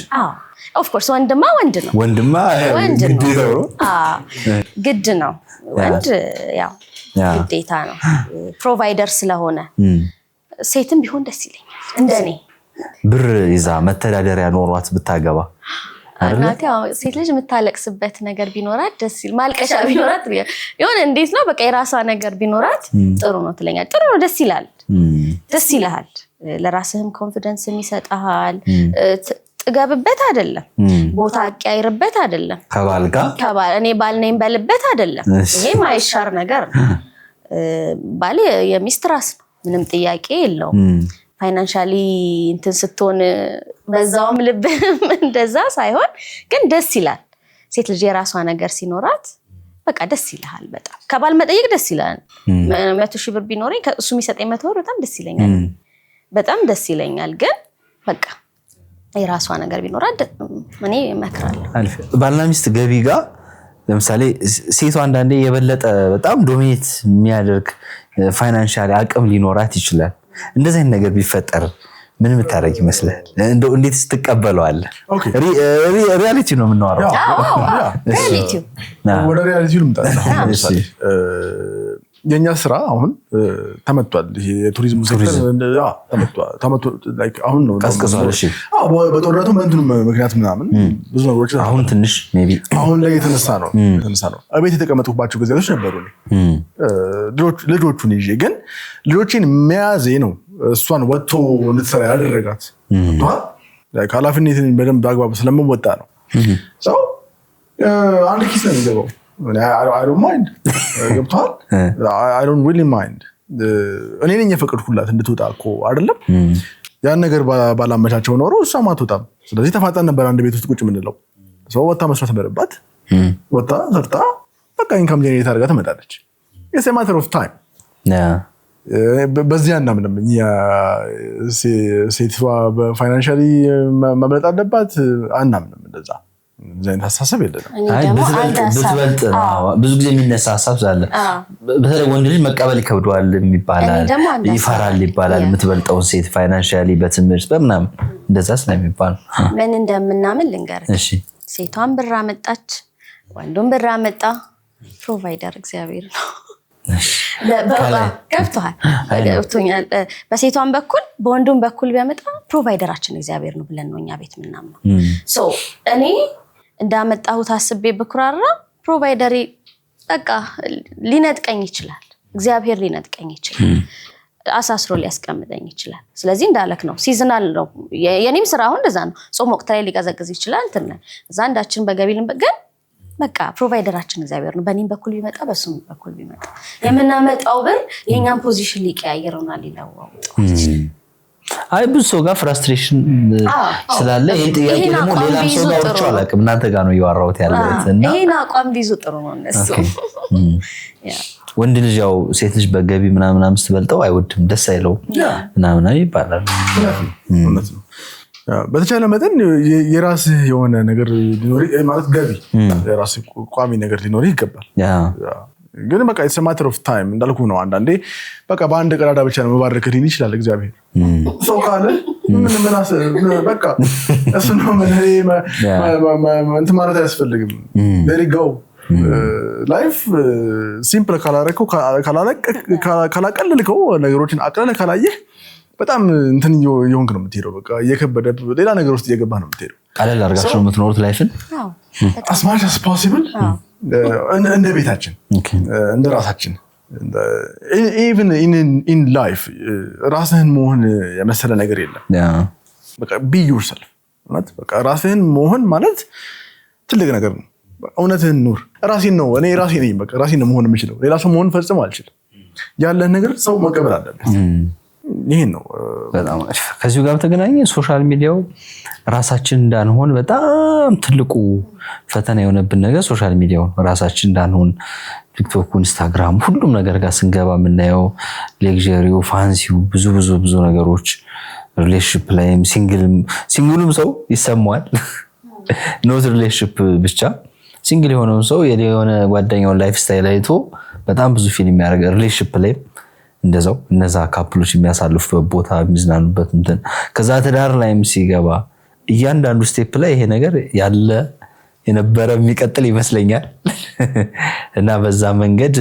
ኦፍ ኮርስ ወንድማ ወንድ ነው ግድ ነው ወንድ ያው ግዴታ ነው ፕሮቫይደር ስለሆነ ሴትም ቢሆን ደስ ይለኛል እንደኔ ብር ይዛ መተዳደሪያ ኖሯት ብታገባ እናቴ ሴት ልጅ የምታለቅስበት ነገር ቢኖራት ደስ ይል ማልቀሻ ቢኖራት የሆነ እንዴት ነው በቃ የራሷ ነገር ቢኖራት ጥሩ ነው ትለኛል ጥሩ ነው ደስ ይላል ለራስህም ኮንፊደንስ የሚሰጣል ጥገብበት አይደለም ቦታ አቀያይርበት አይደለም ከባል እኔ ባል ነኝ በልበት አይደለም ይሄ ማይሻር ነገር ባል የሚስት ራስ ነው ምንም ጥያቄ የለውም ፋይናንሻሊ እንትን ስትሆን በዛውም ልብም እንደዛ ሳይሆን ግን ደስ ይላል ሴት ልጅ የራሷ ነገር ሲኖራት በቃ ደስ ይላል በጣም ከባል መጠየቅ ደስ ይላል 100,000 ብር ቢኖረኝ ከእሱ የሚሰጠኝ 100 ብር በጣም ደስ ይለኛል ግን በቃ የራሷ ነገር ቢኖራት እኔ እመክራለሁ ባልና ሚስት ገቢ ጋር ለምሳሌ ሴቷ አንዳንዴ የበለጠ በጣም ዶሚኔት የሚያደርግ ፋይናንሻሊ አቅም ሊኖራት ይችላል እንደዚህ አይነት ነገር ቢፈጠር ምን ምታረግ ይመስላል እንደው እንዴት ስትቀበለዋለህ ሪያሊቲ ነው የምናወራው ሪያሊቲ ወደ ሪያሊቲው ልምጣ የኛ ስራ አሁን ተመቷል ይሄ የቱሪዝም ሴክተር ተመቷል ላይክ አሁን ነው ቀስቀሳል እሺ በጦርነቱ ምንድነው ምክንያት ምናምን ብዙ ነገሮች አሁን ትንሽ ሜቢ አሁን ላይ የተነሳ ነው አቤት የተቀመጡባቸው ጊዜዎች ነበሩ ልጆቹን ይዤ ግን ልጆችን መያዜ ነው እሷን ወጥቶ እንድትሰራ ያደረጋት ላይክ ኃላፊነትን በደንብ አግባብ ስለምወጣ ነው ሰው አንድ ኪስ ነው የሚገባው I don't mind ገብቷል I don't really mind እኔ ነኝ የፈቀድኩላት እንድትወጣ እኮ አይደለም ያን ነገር ባላመቻቸው ኖሮ እሷም አትወጣም ስለዚህ ተፋጠን ነበር አንድ ቤት ውስጥ ቁጭ ምንለው ሰው ወጣ መስራት ነበረባት ወጣ ሰርታ በቃ ኢንካም ጀነሬት አድርጋ ትመጣለች it's a matter of time በዚህ አናምንም ሴቷ በፋይናንሻሊ መብለጥ አለባት አናምንም እንደዛ ዘይን ሐሳብ የለንም ብትበልጥ ብዙ ጊዜ የሚነሳ ሐሳብ አለ በተለይ ወንድ ልጅ መቀበል ይከብደዋል የሚባላል ይፈራል ይባላል የምትበልጠው ሴት ፋይናንሻሊ በትምህርት በመናም እንደዛ ስለሚባል ምን እንደምናምን ልንገር እሺ ሴቷን ብር አመጣች ወንዱን ብር አመጣ ፕሮቫይደር እግዚአብሔር ነው ገብቶኛል በሴቷን በኩል በወንዱም በኩል ቢያመጣ ፕሮቫይደራችን እግዚአብሔር ነው ብለን ነው እኛ ቤት ምናምነው ሶ እኔ እንዳመጣሁት አስቤ በኩራራ ፕሮቫይደሪ በቃ ሊነጥቀኝ ይችላል እግዚአብሔር ሊነጥቀኝ ይችላል አሳስሮ ሊያስቀምጠኝ ይችላል ስለዚህ እንዳለክ ነው ሲዝናል ነው የኔም ስራ አሁን እንደዛ ነው ጾም ወቅት ላይ ሊቀዘቅዝ ይችላል እንትን እዛ አንዳችን በገቢልን ግን በቃ ፕሮቫይደራችን እግዚአብሔር ነው በእኔም በኩል ቢመጣ በሱም በኩል ቢመጣ የምናመጣው ብር የኛን ፖዚሽን ሊቀያየረውና ሊለዋው አይ ብዙ ሰው ጋር ፍራስትሬሽን ስላለ ይሄ ጥያቄ ደግሞ ሌላም ሰው ጋር ወርቻው አላውቅም እናንተ ጋር ነው ያወራሁት ያለውትና ይሄን አቋም ቢዙ ጥሩ ነው እነሱ ወንድ ልጅ ያው ሴት ልጅ በገቢ ምናምን ስትበልጠው አይወድም ደስ አይለው ምናምን ይባላል በተቻለ መጠን የራስ የሆነ ነገር ሊኖር ማለት ገቢ የራስ ቋሚ ነገር ሊኖር ይገባል ግን በቃ it's a matter of time እንዳልኩ ነው አንዳንዴ በቃ በአንድ ቀዳዳ ብቻ ነው መባረክልኝ ይችላል እግዚአብሔር ሰው ካለ ምን በቃ እሱ ነው እንትን ማለት አያስፈልግም let it go life simple ካላረከው ካላቀለልከው ነገሮችን አቅለለ ካላየህ በጣም እንትን ይሆንክ ነው የምትሄደው በቃ እየከበደ ሌላ ነገር ውስጥ እየገባ ነው የምትሄደው ቀለል አድርጋችሁ ነው የምትኖሩት ላይፍን as much as possible እንደ ቤታችን እንደ ራሳችን even in life ራስህን መሆን የመሰለ ነገር የለም በቃ be yourself ማለት በቃ ራስህን መሆን ማለት ትልቅ ነገር ነው እውነትህን ኑር ራሴን ነው እኔ ራሴ ነኝ በቃ ራሴን ነው መሆን የምችለው ሌላ ሰው መሆን ፈጽሞ አልችልም ያለህ ነገር ሰው መቀበል አለበት ይሄን ነው በጣም ከዚሁ ጋር ተገናኘ ሶሻል ሚዲያው ራሳችን እንዳንሆን በጣም ትልቁ ፈተና የሆነብን ነገር ሶሻል ሚዲያው ራሳችን እንዳንሆን ቲክቶክ ኢንስታግራም ሁሉም ነገር ጋር ስንገባ የምናየው ሌክዠሪው ፋንሲው ብዙ ነገሮች ሪሌሽንሺፕ ላይም ሲንግሉም ሰው ይሰማዋል ኖት ሪሌሽንሺፕ ብቻ ሲንግል የሆነው ሰው የሆነ ጓደኛው ላይፍ ስታይል አይቶ በጣም ብዙ ፊልም ያደርግ ሪሌሽንሺፕ ላይ እንደዛው እነዛ ካፕሎች የሚያሳልፉበት ቦታ የሚዝናኑበት እንትን ከዛ ትዳር ላይም ሲገባ እያንዳንዱ ስቴፕ ላይ ይሄ ነገር ያለ የነበረ የሚቀጥል ይመስለኛል እና በዛ መንገድ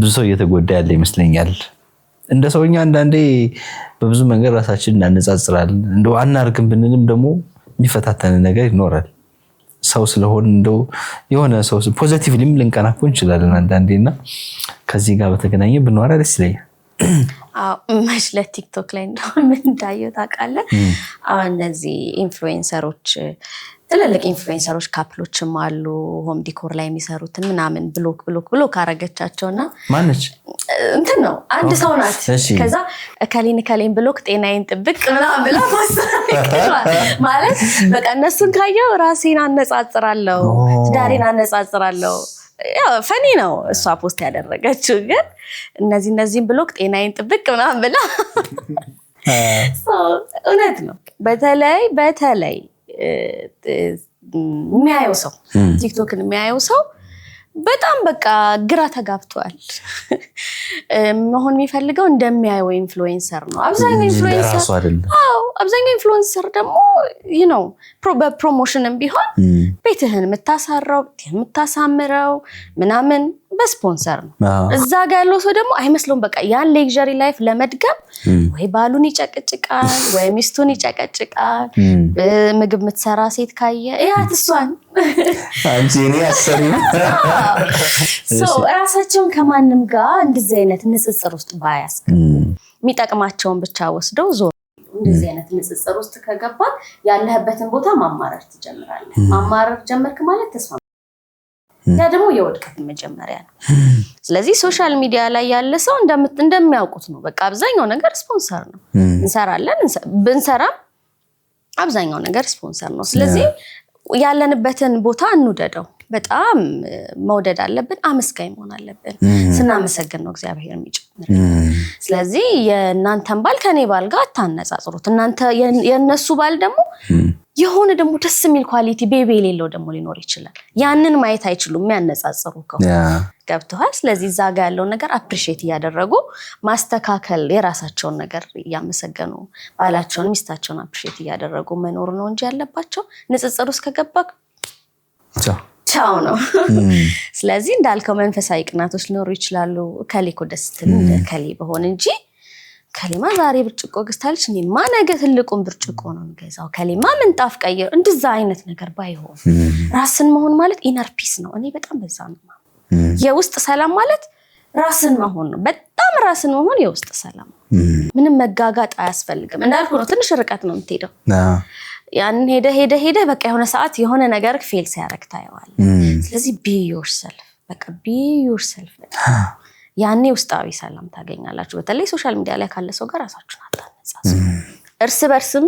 ብዙ ሰው እየተጎዳ ያለ ይመስለኛል እንደ ሰውኛ አንዳንዴ በብዙ መንገድ ራሳችንን እናነጻጽራለን እንደው አናርግም ብንልም ደግሞ የሚፈታተን ነገር ይኖራል ሰው ስለሆነ እንደው የሆነ ሰው ፖዚቲቭሊም ልንቀናኮ እንችላለን አንዳንዴና ከዚህ ጋር በተገናኘ ብንወራ ደስ ይለኛል መሽለት ቲክቶክ ላይ እንደውም እንዳየው ታውቃለህ አሁን እነዚህ ኢንፍሉዌንሰሮች ትልልቅ ኢንፍሉዌንሰሮች ካፕሎችም አሉ ሆም ዲኮር ላይ የሚሰሩትን ምናምን ብሎክ አረገቻቸውና ማነች እንትን ነው አንድ ሰው ናት ከዛ ከሊን ብሎክ ጤናዬን ጥብቅ ምናምን ብላ ማለት በቃ እነሱን ካየው ራሴን አነጻጽራለሁ ዳሬን አነጻጽራለሁ ያው ፈኒ ነው እሷ ፖስት ያደረገችው ግን እነዚህን ብሎክ ጤናዬን ጥብቅ ምናምን ብላ እውነት ነው በተለይ የሚያየው ሰው ቲክቶክን የሚያየው ሰው በጣም በቃ ግራ ተጋብቷል መሆን የሚፈልገው እንደሚያየው ኢንፍሉዌንሰር ነው አብዛኛው ኢንፍሉዌንሰር ደግሞ በፕሮሞሽንም ቢሆን ቤትህን የምታሳምረው ምናምን በስፖንሰር ነው እዛ ጋር ያለው ሰው ደግሞ አይመስለውም በቃ ያን ሌክዠሪ ላይፍ ለመድገም ወይ ባሉን ይጨቀጭቃል ወይ ሚስቱን ይጨቀጭቃል ምግብ የምትሰራ ሴት ካየ ያት እሷን አንቺ እኔ አሰሪ ራሳቸውን ከማንም ጋር እንደዚህ አይነት ንጽጽር ውስጥ ባያስገቡ የሚጠቅማቸውን ብቻ ወስደው ዞር እንደዚህ አይነት ንጽጽር ውስጥ ከገባ ያለህበትን ቦታ ማማረር ትጀምራለህ ማማረር ጀመርክ ማለት ተስፋ ያ ደግሞ የወድቀት መጀመሪያ ነው ስለዚህ ሶሻል ሚዲያ ላይ ያለ ሰው እንደሚያውቁት ነው በቃ አብዛኛው ነገር ስፖንሰር ነው እንሰራለን ብንሰራ አብዛኛው ነገር ስፖንሰር ነው ስለዚህ ያለንበትን ቦታ እንውደደው በጣም መውደድ አለብን አመስጋኝ መሆን አለብን ስናመሰግን ነው እግዚአብሔር የሚጨምር ስለዚህ የእናንተን ባል ከኔ ባል ጋር አታነጻጽሩት እናንተ የነሱ ባል ደግሞ የሆነ ደግሞ ደስ የሚል ኳሊቲ ቤቢ የሌለው ደግሞ ሊኖር ይችላል ያንን ማየት አይችሉም የሚያነጻጽሩ ከሆነ ገብተዋል ስለዚህ እዛ ጋር ያለው ነገር አፕሪሺየት እያደረጉ ማስተካከል የራሳቸውን ነገር እያመሰገኑ ባላቸውን ሚስታቸውን አፕሪሺየት እያደረጉ መኖር ነው እንጂ ያለባቸው ንጽጽር ውስጥ ከገባ ቻው ነው ስለዚህ እንዳልከው መንፈሳዊ ቅናቶች ሊኖሩ ይችላሉ ከሊኮ ደስተን ከሊ በሆነ እንጂ ከሊማ ዛሬ ብርጭቆ ገዝታለች እኔማ ነገ ትልቁን ብርጭቆ ነው ገዛው ከሊማ ምንጣፍ ቀይር እንደዛ አይነት ነገር ባይሆን ራስን መሆን ማለት ኢነር ፒስ ነው እኔ በጣም በዛ ነው የውስጥ ሰላም ማለት ራስን መሆን ነው በጣም ራስን መሆን የውስጥ ሰላም ምንም መጋጋጥ አያስፈልግም እንዳልኩ ነው ትንሽ ርቀት ነው የምትሄደው ያን ሄደ በቃ የሆነ ሰዓት የሆነ ነገር ፌል ሲያረግ ታየዋለህ ስለዚህ be yourself በቃ be yourself ያኔ ውስጣዊ ሰላም ታገኛላችሁ በተለይ ሶሻል ሚዲያ ላይ ካለ ሰው ጋር ራሳችሁን አታነጻጽሩ እርስ በርስም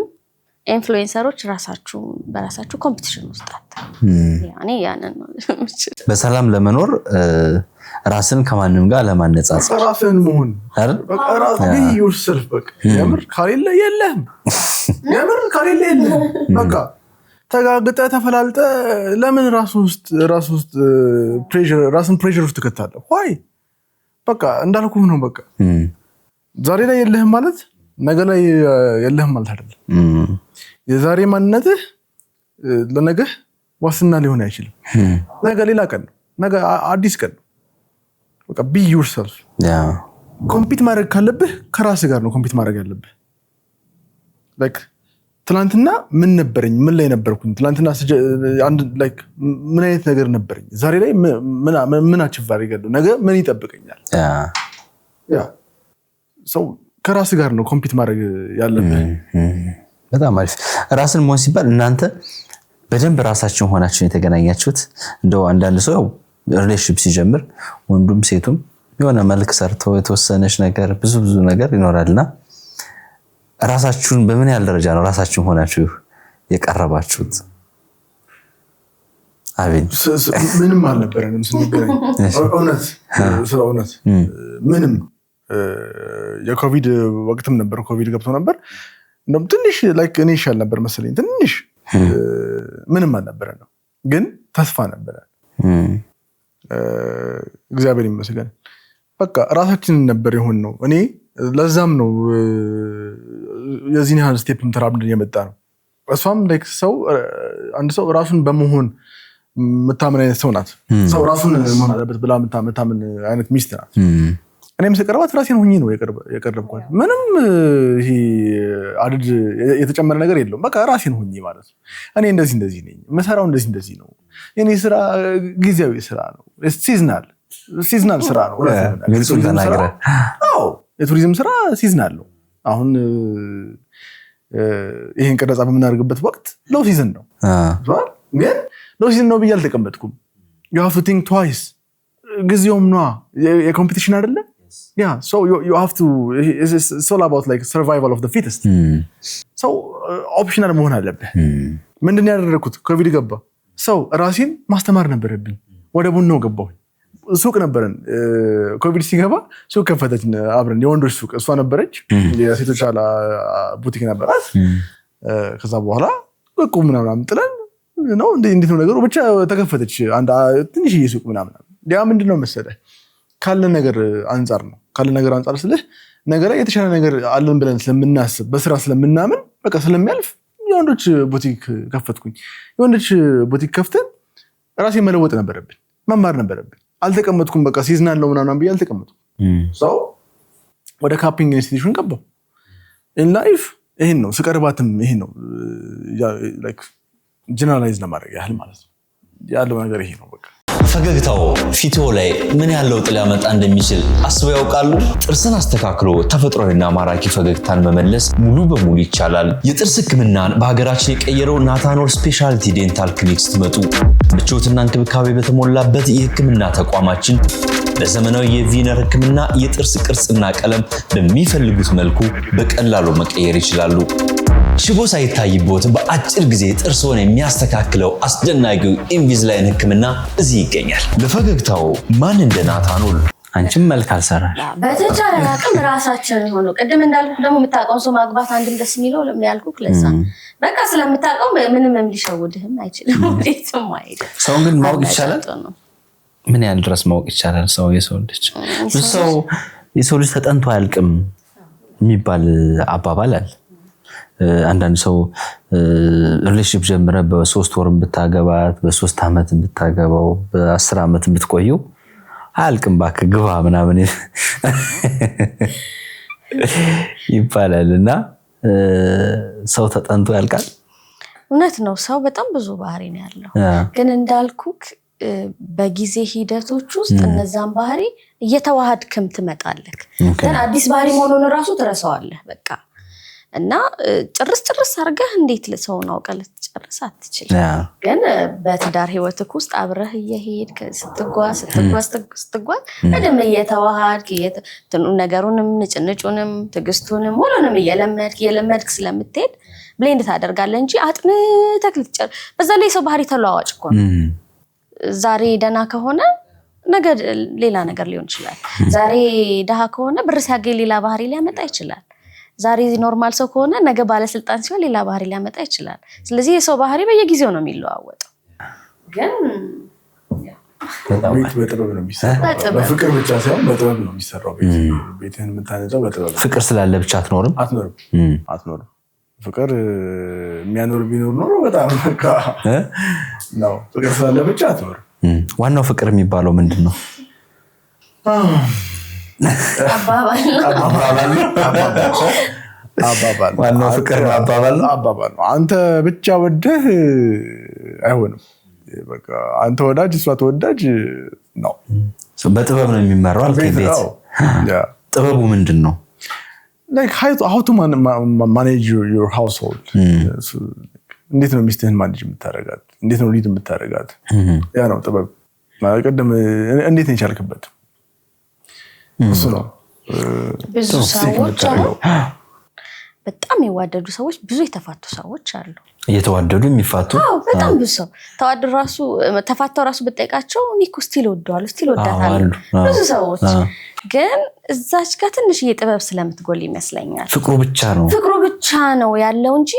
ኢንፍሉዌንሰሮች በራሳችሁ ኮምፒቲሽን ውስጥ ያኔ ያንን ነው በሰላም ለመኖር ራስን ከማንም ጋር ለማነጻጸር ራስን መሆን በቃ ራስን be yourself በቃ የምር ካሌለ የለህም በቃ ተጋግጠ ተፈላልጠ ለምን ራስ ውስጥ ፕሬሸር ውስጥ ተከታለ ወይ በቃ እንዳልኩ ነው በቃ ዛሬ ላይ የለህም ማለት ነገ ላይ የለህም ማለት አይደለም የዛሬ ማንነትህ ለነገ ዋስትና ሊሆን አይችልም ነገ ሌላ ቀን ነው ነገ አዲስ ቀን ነው በቃ be yourself ኮምፒት ማድረግ ካለብህ ከራስህ ጋር ነው ኮምፒት ማድረግ ያለብህ like ትላንትና ምን ነበርኝ ምን ላይ ነበርኩኝ ትላንትና አንድ like ምን አይነት ነገር ነበርኝ ዛሬ ላይ ምን አቺቭ አድርጋለሁ ነገ ምን ይጠብቀኛል ያ ሰው ከራስ ጋር ነው ኮምፒት ማድረግ ያለብህ በጣም አሪፍ ራስን መሆን ሲባል እናንተ በደንብ ራሳችሁን ሆናችሁን የተገናኛችሁት እንደው አንዳንድ ሰው ሪሌሽንሺፕ ሲጀምር ወንዱም ሴቱም የሆነ መልክ ሰርቶ የተወሰነች ነገር ብዙ ነገር ይኖራልና ራሳችሁን በምን ያህል ደረጃ ነው ራሳችሁን ሆናችሁ የቀረባችሁት አቤት ምንም አልነበረንም ስንገናኝ እውነት ምንም የኮቪድ ወቅትም ነበር ኮቪድ ገብቶ ነበር እንደውም ትንሽ ላይክ እኔ ይሻል ነበር መሰለኝ ትንሽ ምንም አልነበረንም ግን ተስፋ ነበረ እግዚአብሔር ይመስገን በቃ ራሳችንን ነበር የሆን ነው እኔ ለዛም ነው የዚህን ያህል ስቴፕም ተራምደን የመጣ ነው እሷም ላይክ ሰው አንድ ሰው ራሱን በመሆን መታመን አይነት ሰው ናት ሰው ራሱን መሆን አለበት ብላ መታመን አይነት ሚስት ናት እኔም ስቀርባት ራሴን ሆኜ ነው የቀረብኳት ምንም ይሄ አድድ የተጨመረ ነገር የለውም በቃ ራሴን ሆኜ ማለት ነው እኔ እንደዚህ ነኝ መሰራው እንደዚህ ነው የኔ ስራ ጊዜያዊ ስራ ነው ሲዝናል ስራ ነው ግልጹን ተናገረ የቱሪዝም ስራ ሲዝናል ነው። አሁን ይሄን ቀረጻ በምናደርግበት ወቅት ሎው ሲዝን ነው። ግን ሎው ሲዝን ነው ብዬ አልተቀመጥኩም። you have to think twice ጊዜውም ነዋ የኮምፒቲሽን አይደለ? Yeah, so you have to it's all about like survival of the fittest. So ኦፕሽናል መሆን አለብህ። ምንድን ያደረኩት ኮቪድ ገባ ሰው ራሴን ማስተማር ነበረብኝ። ወደ ቡናው ገባሁ። ሱቅ ነበረን ኮቪድ ሲገባ ሱቅ ከፈተች አብረን የወንዶች ሱቅ እሷ ነበረች የሴቶች አላ ቡቲክ ነበራት። ከዛ በኋላ በቁ ምናምን ጥለን ነው እንዴት ነው ነገሩ ብቻ ተከፈተች አንድ ትንሽ ሱቅ ምናምን። ያ ምንድነው መሰለህ ካለ ነገር አንፃር ነው። ካለ ነገር አንፃር ስለህ ነገር ላይ የተሻለ ነገር አለን ብለን ስለምናስብ በስራ ስለምናምን በቃ ስለሚያልፍ የወንዶች ቡቲክ ከፈትኩኝ። የወንዶች ቡቲክ ከፍተን ራሴ መለወጥ ነበረብኝ፣ መማር ነበረብኝ። አልተቀመጥኩም በቃ ሲዝናል ነው ምናምን ብዬ አልተቀመጥኩም። ሰው ወደ ካፒንግ ኢንስቲትዩሽን ገባሁ። ኢን ላይፍ ይሄን ነው ስቀርባትም ይሄን ነው ላይክ ጀነራላይዝ ለማድረግ ያህል ማለት ነው ያለው ነገር ይሄ ነው በቃ። ፈገግታው ፊቶ ላይ ምን ያለው ጥላ ያመጣ እንደሚችል አስበው ያውቃሉ? ጥርስን አስተካክሎ ተፈጥሯዊና ማራኪ ፈገግታን መመለስ ሙሉ በሙሉ ይቻላል። የጥርስ ህክምናን በሀገራችን የቀየረው ናታኖል ስፔሻሊቲ ዴንታል ክሊኒክ ስትመጡ ምቾትና እንክብካቤ በተሞላበት የህክምና ተቋማችን ለዘመናዊ የቪነር ህክምና የጥርስ ቅርጽና ቀለም በሚፈልጉት መልኩ በቀላሉ መቀየር ይችላሉ። ሽቦ ሳይታይቦት በአጭር ጊዜ ጥርስዎን የሚያስተካክለው አስደናቂው ኢንቪዝላይን ህክምና እዚህ ይገኛል። ለፈገግታው ማን እንደ ናታኖል። አንቺም መልክ አልሰራሽ። በተቻለ አቅም ራሳችን ሆኖ ቅድም እንዳልኩ ደግሞ የምታውቀው ሰው ማግባት አንድም ደስ የሚለው ያልኩህ ለዛ በቃ ስለምታውቀው ምንም ሊሸውድህም አይችልም። ወዴትም አይደል። ሰውን ግን ማወቅ ይቻላል። ምን ያህል ድረስ ማወቅ ይቻላል? የሰው ልጅ ተጠንቶ አያልቅም የሚባል አባባል አለ። አንዳንድ ሰው ሪሌሽንሺፕ ጀምረ በ3 ወር ብታገባት በ3 ዓመት ብታገባው በ10 ዓመት ብትቆየው አያልቅም እባክህ ግባ ምናምን ይባላልና ሰው ተጠንቶ ያልቃል። እውነት ነው። ሰው በጣም ብዙ ባህሪ ነው ያለው። ግን እንዳልኩክ በጊዜ ሂደቶች ውስጥ እነዛን ባህሪ እየተዋሃድክም ትመጣለህ። ግን አዲስ ባህሪ መሆኑን ራሱ ትረሳዋለህ በቃ። እና ጭርስ አርገህ እንዴት ለሰውን አውቀህ ልትጨርስ አትችልም። ግን በትዳር ህይወትክ ውስጥ አብረህ እየሄድክ ስትጓዝ በደንብ እየተዋሃድክ ነገሩንም ንጭንጩንም ትግስቱንም ሁሉንም እየለመድክ ስለምትሄድ ብሌንድ ታደርጋለህ እንጂ አጥንተህ ልትጨርስ። በዛ ላይ ሰው ባህሪ ተለዋዋጭ እኮ ነው። ዛሬ ደና ከሆነ ነገ ሌላ ነገር ሊሆን ይችላል። ዛሬ ደሃ ከሆነ ብር ሲያገኝ ሌላ ባህሪ ሊያመጣ ይችላል። ዛሬ ኖርማል ሰው ከሆነ ነገ ባለስልጣን ሲሆን ሌላ ባህሪ ሊያመጣ ይችላል። ስለዚህ የሰው ባህሪ በየጊዜው ነው የሚለዋወጠው። ግን በጥበብ ነው የሚሰራው። በፍቅር ብቻ ሳይሆን በጥበብ ነው የሚሰራው። ቤትህን የምታነጻው በጥበብ። ፍቅር ስላለ ብቻ አትኖርም። ፍቅር የሚያኖር ቢኖር ኖሮ በጣም ነው። ፍቅር ስላለ ብቻ አትኖርም። ዋናው ፍቅር የሚባለው ምንድን ነው? አባባል ዋናው ፍቅር አባባል ነው። አንተ ብቻ ወደህ አይሆንም። በቃ አንተ ወዳጅ እሷ ተወዳጅ ነው። በጥበብ ነው የሚመራው አልከኝ። ቤት ጥበቡ ምንድን ነው? like how to manage your household. እንዴት ነው ሚስትህን ማኔጅ የምታረጋት? እንዴት ነው ሊድ የምታረጋት? ያ ነው ጥበብ። ቀደም እንዴት ነው የቻልክበት? እሱ ነው። ብዙ ሰዎች በጣም የዋደዱ ሰዎች ብዙ የተፋቱ ሰዎች አሉ። እየተዋደዱ የሚፋቱ በጣም ብዙ ሰው ተዋደዱ ራሱ ተፋተው ራሱ በጠይቃቸው ኒኮ ስቲል ወዳታለሁ ብዙ ሰዎች። ግን እዛች ጋር ትንሽ የጥበብ ስለምትጎል ይመስለኛል። ፍቅሩ ብቻ ነው ያለው እንጂ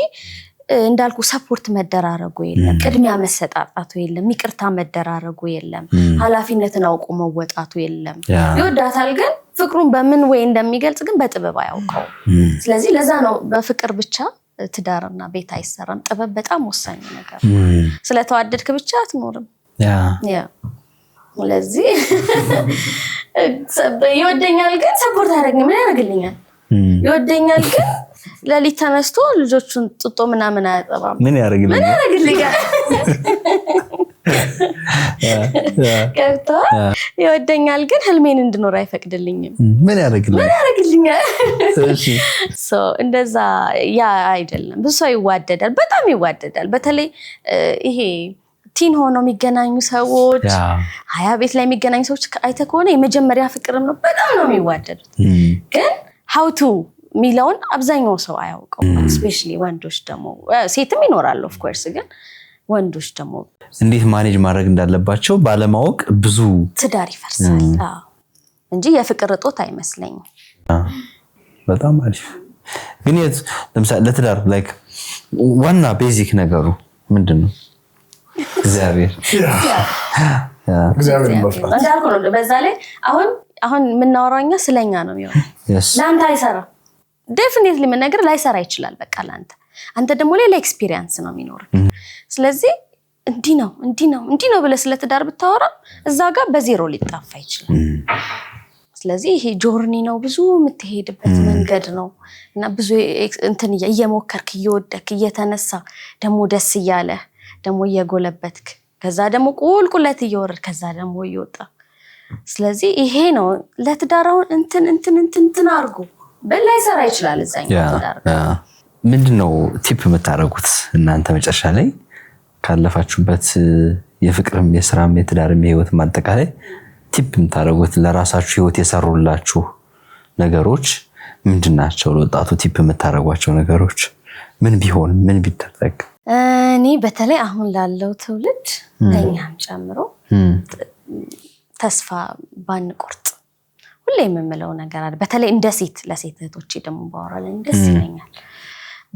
እንዳልኩ ሰፖርት መደራረጉ የለም፣ ቅድሚያ መሰጣጣቱ የለም፣ ይቅርታ መደራረጉ የለም፣ ኃላፊነትን አውቆ መወጣቱ የለም። ይወዳታል ግን ፍቅሩን በምን ወይ እንደሚገልጽ ግን በጥበብ አያውቀው። ስለዚህ ለዛ ነው በፍቅር ብቻ ትዳርና ቤት አይሰራም። ጥበብ በጣም ወሳኝ ነገር። ስለተዋደድክ ብቻ አትኖርም። ያ ስለዚህ ይወደኛል ግን ሰፖርት አያደርግም። ምን ያደርግልኛል? ይወደኛል ግን ለሊት ተነስቶ ልጆቹን ጥጦ ምናምን አያጠባም። ምን ያደርግልኛል? ገብቷል ይወደኛል ግን ህልሜን እንድኖር አይፈቅድልኝም ምን ያደርግልኛል ሶ እንደዛ ያ አይደለም ብዙ ሰው ይዋደዳል በጣም ይዋደዳል በተለይ ይሄ ቲን ሆኖ የሚገናኙ ሰዎች ሀያ ቤት ላይ የሚገናኙ ሰዎች አይተ ከሆነ የመጀመሪያ ፍቅርም ነው በጣም ነው የሚዋደዱት ግን how to ሚለውን አብዛኛው ሰው አያውቀው especially ወንዶች ደግሞ ሴትም ይኖራሉ of course ግን ወንዶች ደግሞ እንዴት ማኔጅ ማድረግ እንዳለባቸው ባለማወቅ ብዙ ትዳር ይፈርሳል እንጂ የፍቅር እጦት አይመስለኝም በጣም አሪፍ ግን ለምሳሌ ለትዳር like ዋና ቤዚክ ነገሩ ምንድነው እግዚአብሔር መፍራት እንዳልኩ ነው በዛ ላይ አሁን የምናወራኛ ስለኛ ነው የሚሆነው ለአንተ አይሰራ ዴፊኒትሊ ምን ነገር ላይሰራ ይችላል በቃ አንተ ደግሞ ሌላ ኤክስፒሪየንስ ነው የሚኖርህ ስለዚህ እንዲህ ነው ብለህ ስለ ትዳር ብታወራ እዛ ጋር በዜሮ ሊጣፋ ይችላል ስለዚህ ይሄ ጆርኒ ነው ብዙ የምትሄድበት መንገድ ነው እና ብዙ እንትን እየሞከርክ እየወደክ እየተነሳ ደግሞ ደስ እያለ ደግሞ እየጎለበትክ ከዛ ደግሞ ቁልቁለት እየወረድ ከዛ ደግሞ እየወጣ ስለዚህ ይሄ ነው ለትዳራው እንትን አርጎ በላይሰራ ይችላል እዛኛው ትዳር ምንድነው ቲፕ የምታረጉት እናንተ መጨረሻ ላይ ካለፋችሁበት የፍቅርም የሥራም የትዳርም የህይወት ማጠቃላይ ቲፕ የምታረጉት ለራሳችሁ ህይወት የሰሩላችሁ ነገሮች ምንድናቸው ለወጣቱ ቲፕ የምታረጓቸው ነገሮች ምን ቢሆን ምን ቢደረግ እኔ በተለይ አሁን ላለው ትውልድ ለኛም ጨምሮ ተስፋ ባንቆርጥ ሁሌ የምምለው ነገር አለ በተለይ እንደ ሴት ለሴት እህቶቼ ደግሞ ባወራለኝ ደስ ይለኛል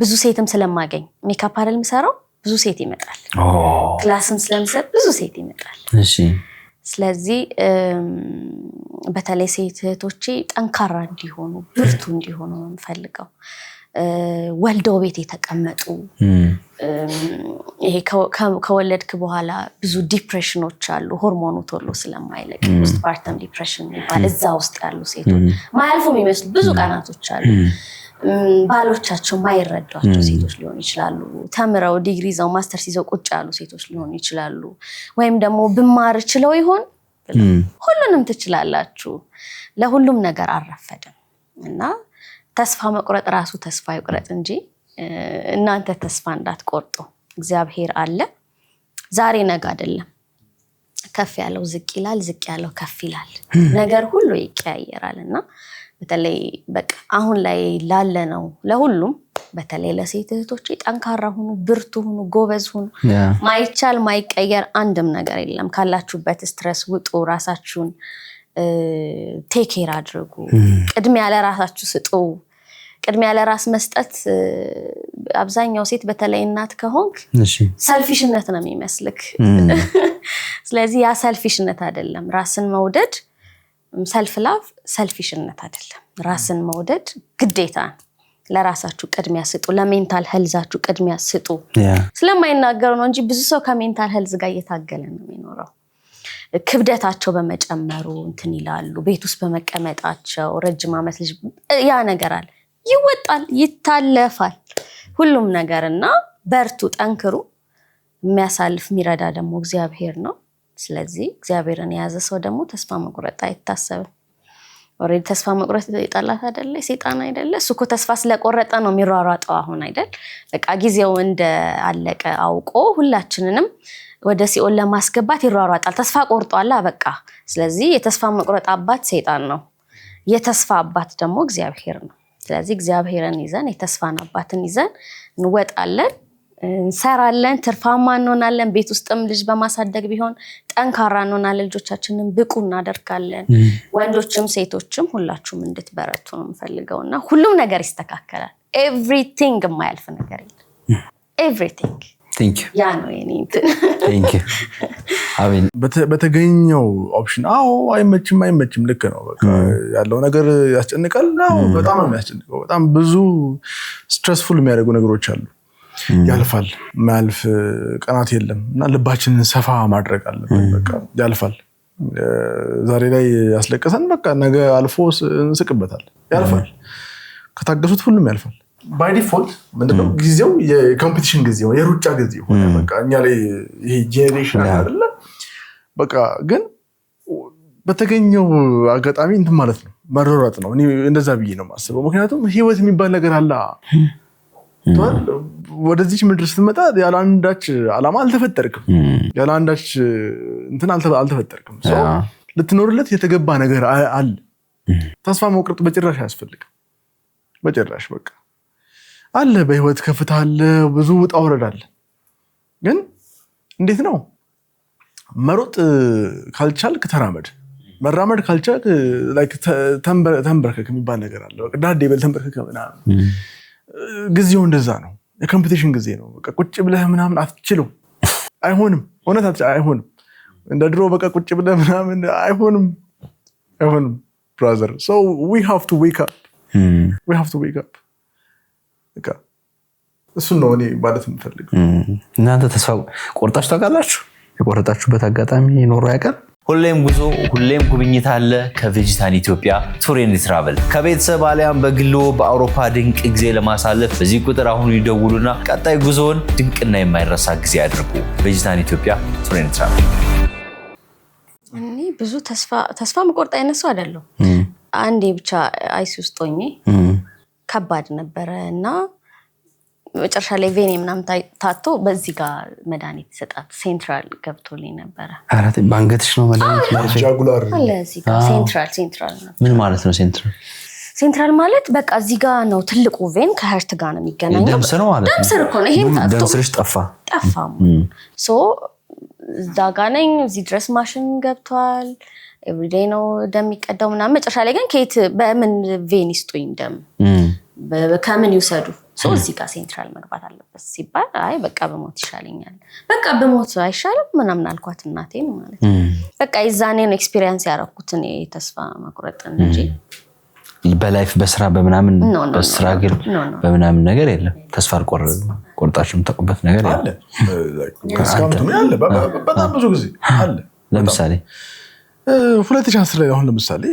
ብዙ ሴትም ስለማገኝ ሜካፕ አይደል ምሰራው ብዙ ሴት ይመጣል ክላስን ስለምሰጥ ብዙ ሴት ይመጣል እሺ ስለዚህ በተለይ ሴት እህቶቼ ጠንካራ እንዲሆኑ ብርቱ እንዲሆኑ ነው የምፈልገው ወልደው ቤት የተቀመጡ ይሄ ከወለድክ በኋላ ብዙ ዲፕሬሽኖች አሉ ሆርሞኑ ቶሎ ስለማይለቅ ፖስትፓርተም ዲፕሬሽን ይባላል እዛ ውስጥ ያሉ ሴቶች ማያልፉ የሚመስሉ ብዙ ቀናቶች አሉ ባሎቻቸው ማይረዷቸው ሴቶች ሊሆኑ ይችላሉ ተምረው ዲግሪ ይዘው ማስተርስ ይዘው ቁጭ ያሉ ሴቶች ሊሆኑ ይችላሉ ወይም ደግሞ ብማር ችለው ይሆን ሁሉንም ትችላላችሁ ለሁሉም ነገር አረፈደም እና ተስፋ መቁረጥ ራሱ ተስፋ ይቁረጥ እንጂ እናንተ ተስፋ እንዳትቆርጡ እግዚአብሔር አለ ዛሬ ነገ አይደለም ከፍ ያለው ዝቅ ይላል ዝቅ ያለው ከፍ ይላል ነገር ሁሉ ይቀያየራልና በተለይ በቃ አሁን ላይ ላለ ነው ለሁሉም በተለይ ለሴት እህቶች ጠንካራ ሁኑ ብርቱ ሁኑ ጎበዝ ሁኑ ማይቻል ማይቀየር አንድም ነገር የለም ካላችሁበት ስትረስ ውጡ ራሳችሁን ቴክ ኬር አድርጉ ቅድሚያ ለራሳችሁ ስጡ ቅድሚያ ለራስ መስጠት አብዛኛው ሴት በተለይ እናት ከሆንክ ሰልፊሽነት ነው የሚመስልክ ስለዚህ ያ ሰልፊሽነት አይደለም ራስን መውደድ ሰልፍ ላቭ ሰልፊሽነት አይደለም ራስን መውደድ ግዴታ ለራሳችሁ ቅድሚያ ስጡ ለሜንታል ሄልዛችሁ ቅድሚያ ስጡ ስለማይናገሩ ነው እንጂ ብዙ ሰው ከሜንታል ሄልዝ ጋር እየታገለ ነው የሚኖረው ክብደታቸው በመጨመሩ እንትን ይላሉ ቤት ውስጥ በመቀመጣቸው ረጅም ዓመት ልጅ ያ ነገር አለ ይወጣል ይታለፋል ሁሉም ነገርና በርቱ ጠንክሩ የሚያሳልፍ የሚረዳ ደግሞ እግዚአብሔር ነው ስለዚህ እግዚአብሔርን የያዘ ሰው ደግሞ ተስፋ መቁረጥ አይታሰብም ኦሬዲ ተስፋ መቁረጥ ይጣላት አይደለ ሰይጣን አይደለ እሱኮ ተስፋ ስለቆረጠ ነው የሚሯሯጠው አሁን አይደል በቃ ጊዜው እንደ አለቀ አውቆ ሁላችንንም ወደ ሲኦል ለማስገባት ይሯሯጣል ተስፋ ቆርጧል በቃ ስለዚህ የተስፋ መቁረጥ አባት ሰይጣን ነው የተስፋ አባት ደግሞ እግዚአብሔር ነው ስለዚህ እግዚአብሔርን ይዘን የተስፋን አባትን ይዘን እንወጣለን እንሰራለን ትርፋማ እንሆናለን ቤት ውስጥም ልጅ በማሳደግ ቢሆን ጠንካራ እንሆናለን ልጆቻችንን ብቁ እናደርጋለን ወንዶችም ሴቶችም ሁላችሁም እንድትበረቱ ነው የምፈልገውና ሁሉም ነገር ይስተካከላል ኤቭሪቲንግ የማያልፍ ነገር የለም ኤቭሪቲንግ Thank you. ያ ነው የኔ Thank you. አሜን በተገኘው ኦፕሽን አይመችም ልክ ነው በቃ ያለው ነገር ያስጨንቃል በጣም ነው የሚያስጨንቀው በጣም ብዙ ስትሬስፉል የሚያደርጉ ነገሮች አሉ ያልፋል ማልፍ ቀናት የለም እና ልባችንን ሰፋ ማድረግ አለበት በቃ ያልፋል ዛሬ ላይ ያስለቀሰን በቃ ነገ አልፎ እንስቅበታል ያልፋል ከታገሱት ሁሉም ያልፋል by default ምንድነው ጊዜው የኮምፒቲሽን ጊዜው የሩጫ ጊዜው ሆነ በቃ እኛ ላይ ይሄ ጄኔሬሽን አይደለ በቃ ግን በተገኘው አጋጣሚ እንትን ማለት ነው መሮራጥ ነው። እኔ እንደዛ ብዬ ነው የማስበው። ምክንያቱም ህይወት የሚባል ነገር አለ። ወደዚች ምድር ስትመጣ ያለ አንዳች ዓላማ አልተፈጠርክም፣ ያለ አንዳች እንትን አልተፈጠርክም። ልትኖርለት የተገባ ነገር አለ። ተስፋ መቁረጥ በጭራሽ አያስፈልግም። በጭራሽ በቃ አለ። በህይወት ከፍታ አለ፣ ብዙ ውጣ ውረድ አለ። ግን እንዴት ነው መሮጥ ካልቻልክ ተራመድ፣ መራመድ ካልቻልክ ተንበርከክ የሚባል ነገር አለ። በቃ ዳዴ በል ተንበርከክ ምናምን። ጊዜው እንደዛ ነው። የኮምፒቲሽን ጊዜ ነው። በቃ ቁጭ ብለህ ምናምን አትችለው፣ አይሆንም። እውነት አይሆንም። እንደ ድሮ በቃ ቁጭ ብለህ ምናምን አይሆንም ብራዘር። ሶ ዊ ሃቭ ቱ ዌክ አፕ። በቃ እሱን ነው እኔ ማለት የምፈልገው። እናንተ ተስፋ ቆርጣችሁ ታውቃላችሁ? የቆረጣችሁበት አጋጣሚ ኖሮ ያውቃል? ሁሌም ጉዞ ሁሌም ጉብኝት አለ ከቬጂታን ኢትዮጵያ ቱር ኤንድ ትራቨል። ከቤተሰብ አሊያም በግሎ በአውሮፓ ድንቅ ጊዜ ለማሳለፍ በዚህ ቁጥር አሁን ይደውሉና ቀጣይ ጉዞውን ድንቅና የማይረሳ ጊዜ ያድርጉ። ቬጂታን ኢትዮጵያ ቱር ኤንድ ትራቨል። እኔ ብዙ ተስፋ መቆርጥ አይነት ሰው አይደለሁ። አንዴ ብቻ አይሲ ውስጥ ሆኜ ከባድ ነበረ እና መጨረሻ ላይ ቬኔ ምናምን ታቶ በዚህ ጋር መድኃኒት ሰጣት ሴንትራል ገብቶልኝ ነበረ። አራት ባንገትሽ ነው መድኃኒት ጃጉላር አለ እዚህ ጋር ሴንትራል ነው። ምን ማለት ነው ሴንትራል ማለት? በቃ እዚህ ጋር ነው ትልቁ ቬን ከሀርት ጋር ነው የሚገናኘው። ደም ስር ነው ማለት ነው። ደም ስር እኮ ነው። ይሄም ደም ስርሽ ጠፋ። ሶ እዛ ጋር ነኝ። እዚህ ድረስ ማሽን ገብቷል። ኤቭሪዴይ ነው ደም የሚቀዳው ምናምን። መጨረሻ ላይ ግን ከየት በምን ቬን ይስጡኝ ደም ከምን ይውሰዱ? እዚህ ጋር ሴንትራል መግባት አለበት ሲባል አይ በቃ በሞት ይሻለኛል። በቃ በሞት አይሻልም ምናምን አልኳት እናቴን ማለት ነው። በቃ የዛኔ ነው ኤክስፒሪየንስ ያደረኩትን የተስፋ መቁረጥ እንጂ በላይፍ በስራ በምናምን በስራ ግን በምናምን ነገር የለም። ተስፋ ቆርጣችሁ የምታውቁበት ነገር አለ? በጣም ብዙ ጊዜ አለ። ለምሳሌ 2010 ላይ አሁን ለምሳሌ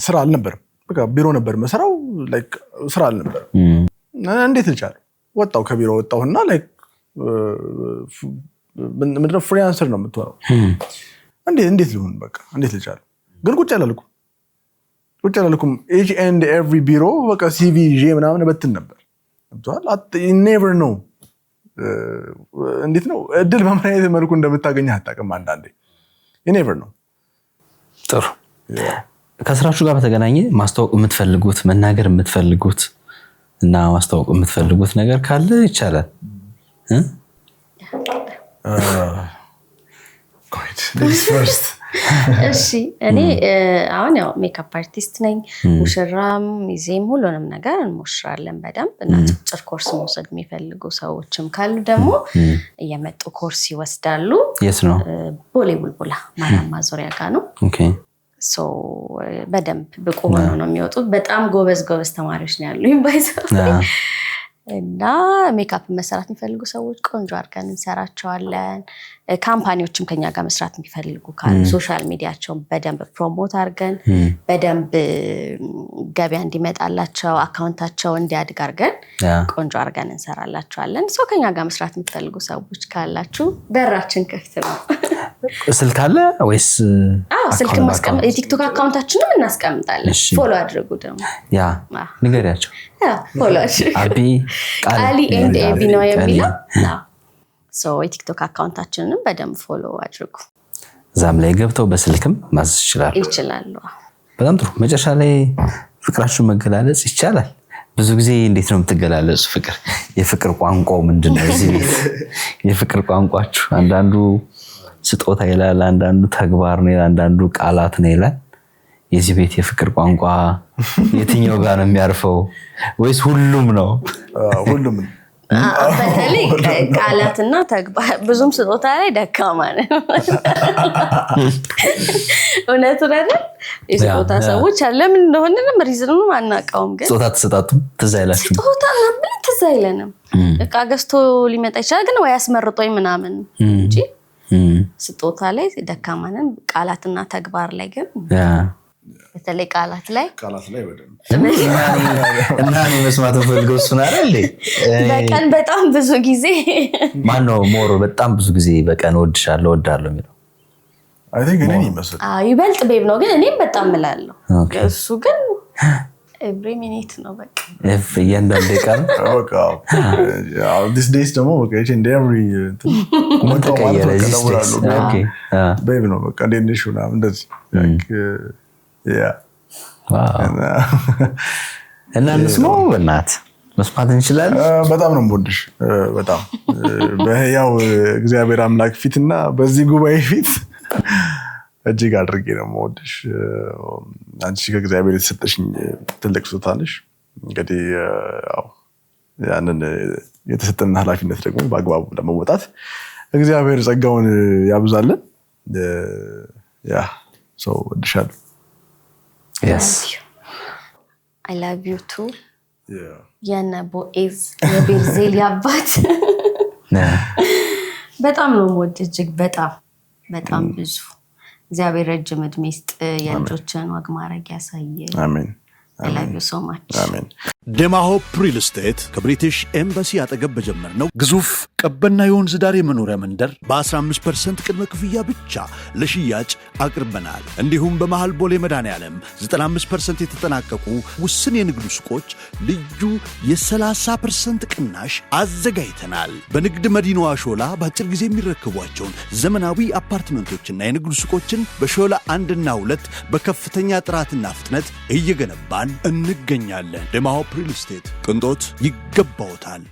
ስራ አልነበረም። በቃ ቢሮ ነበር መሰራው፣ ላይክ ስራ አልነበረም። እንዴት ልቻል ወጣው ከቢሮ ወጣውና ላይክ ምንድነው ፍሪላንሰር ነው የምትሆነው። እንዴት ሊሆን በቃ እንዴት ልቻል? ግን ቁጭ አላልኩም። ኤች ኤንድ ኤቭሪ ቢሮ በቃ ሲቪ ይዤ ምናምን በትን ነበር። ኔቨር ነው እንዴት ነው እድል በምን አይነት መልኩ እንደምታገኘህ አታውቅም። አንዳንዴ ኔቨር ነው። ጥሩ። ከስራችሁ ጋር በተገናኘ ማስተዋወቅ የምትፈልጉት መናገር የምትፈልጉት እና ማስተዋወቅ የምትፈልጉት ነገር ካለ ይቻላል። እሺ እኔ አሁን ያው ሜካፕ አርቲስት ነኝ። ሙሽራም ሚዜም ሁሉንም ነገር እንሞሽራለን በደንብ እና ጭር ኮርስ መውሰድ የሚፈልጉ ሰዎችም ካሉ ደግሞ እየመጡ ኮርስ ይወስዳሉ። የት ነው? ቦሌ ቡልቡላ ማርያም ማዞሪያ ጋር ነው። ኦኬ። በደንብ ብቁ ሆነው ነው የሚወጡት። በጣም ጎበዝ ተማሪዎች ነው ያሉኝ ባይዘው እና ሜካፕ መሰራት የሚፈልጉ ሰዎች ቆንጆ አድርገን እንሰራቸዋለን። ካምፓኒዎችም ከኛ ጋር መስራት የሚፈልጉ ካሉ ሶሻል ሚዲያቸውን በደንብ ፕሮሞት አድርገን በደንብ ገበያ እንዲመጣላቸው አካውንታቸው እንዲያድግ አድርገን ቆንጆ አድርገን እንሰራላቸዋለን። ሰው ከኛ ጋር መስራት የሚፈልጉ ሰዎች ካላችሁ በራችን ክፍት ነው። ስልክ አለ ወይስ? ስልክ ማስቀመጥ የቲክቶክ አካውንታችንን እናስቀምጣለን። ፎሎ አድርጉ ደግሞ ያ ንገሪያቸው። ፎሎ አድርጉ። ቃሊ ኤንድ ኤቢ ነው የሚለው የቲክቶክ አካውንታችንን በደንብ ፎሎ አድርጉ። እዛም ላይ ገብተው በስልክም ማዘዝ ይችላሉ። በጣም ጥሩ። መጨረሻ ላይ ፍቅራችሁን መገላለጽ ይቻላል? ብዙ ጊዜ እንዴት ነው የምትገላለጹ? የፍቅር ቋንቋው ምንድነው? እዚህ ቤት የፍቅር ቋንቋችሁ አንዳንዱ ስጦታ ይላል፣ አንዳንዱ ተግባር ነው ይላል፣ አንዳንዱ ቃላት ነው ይላል። የዚህ ቤት የፍቅር ቋንቋ የትኛው ጋር ነው የሚያርፈው? ወይስ ሁሉም ነው? ሁሉም ነው። በተለይ ቃላትና ተግባር ብዙም ስጦታ ላይ ደካማ ነን። እውነቱን አይደል? የስጦታ ሰዎች ለምን እንደሆነንም ሪዝኑን አናውቀውም። ግን ስጦታ ተሰጣጡም ትዝ አይላችሁም? ስጦታ ምንም ትዝ አይለንም። እቃ ገዝቶ ሊመጣ ይችላል፣ ግን ወይ አስመርጦኝ ምናምን እንጂ ስጦታ ላይ ደካማ ነን። ቃላትና ተግባር ላይ ግን በተለይ ቃላት ላይ እና እኔ መስማት ፈልገው እሱን አይደል? በቀን በጣም ብዙ ጊዜ ማነው ሞር በጣም ብዙ ጊዜ በቀን እወድሻለሁ እወዳለሁ የሚለው? አይ ቲንክ እኔ ይመስል ይበልጥ ቤብ ነው ግን እኔም በጣም እላለሁ እሱ ግን every minute ነው በቃ እያንዳንዱ ቀን በቃ this days ደግሞ በቃ እንደ every ቤብ ነው በቃ እንደነሽ ነው እንደዚህ እና እንስማው በእናት መስማት እንችላለን በጣም ነው የምወድሽ በጣም በህያው እግዚአብሔር አምላክ ፊትና በዚህ ጉባኤ ፊት እጅግ አድርጌ ነው የምወድሽ አንቺ ከእግዚአብሔር የተሰጠሽኝ ትልቅ ስጦታ ነሽ እንግዲህ ያንን የተሰጠን ኃላፊነት ደግሞ በአግባቡ ለመወጣት እግዚአብሔር ጸጋውን ያብዛልን so እወድሻለሁ yes I love you too ያና ቦኤዝ የቤርዜል ያባት በጣም ነው የምወድሽ እጅግ በጣም ብዙ እግዚአብሔር ረጅም ዕድሜ ይስጥ የልጆችን ወግ ማድረግ ያሳየ አሜን I love you so much አሜን ደማሆፕ ሪል ስቴት ከብሪቲሽ ኤምባሲ አጠገብ በጀመርነው ግዙፍ ቀበና የወንዝ ዳር የመኖሪያ መንደር በ15% ቅድመ ክፍያ ብቻ ለሽያጭ አቅርበናል። እንዲሁም በመሃል ቦሌ መድኃኔዓለም 95% የተጠናቀቁ ውስን የንግድ ሱቆች ልዩ የ30% ቅናሽ አዘጋጅተናል። በንግድ መዲናዋ ሾላ በአጭር ጊዜ የሚረከቧቸውን ዘመናዊ አፓርትመንቶችና የንግድ ሱቆችን በሾላ 1 እና 2 በከፍተኛ ጥራትና ፍጥነት እየገነባን እንገኛለን። ደማሆፕ ሪል ስቴት ቅንጦት ይገባዎታል።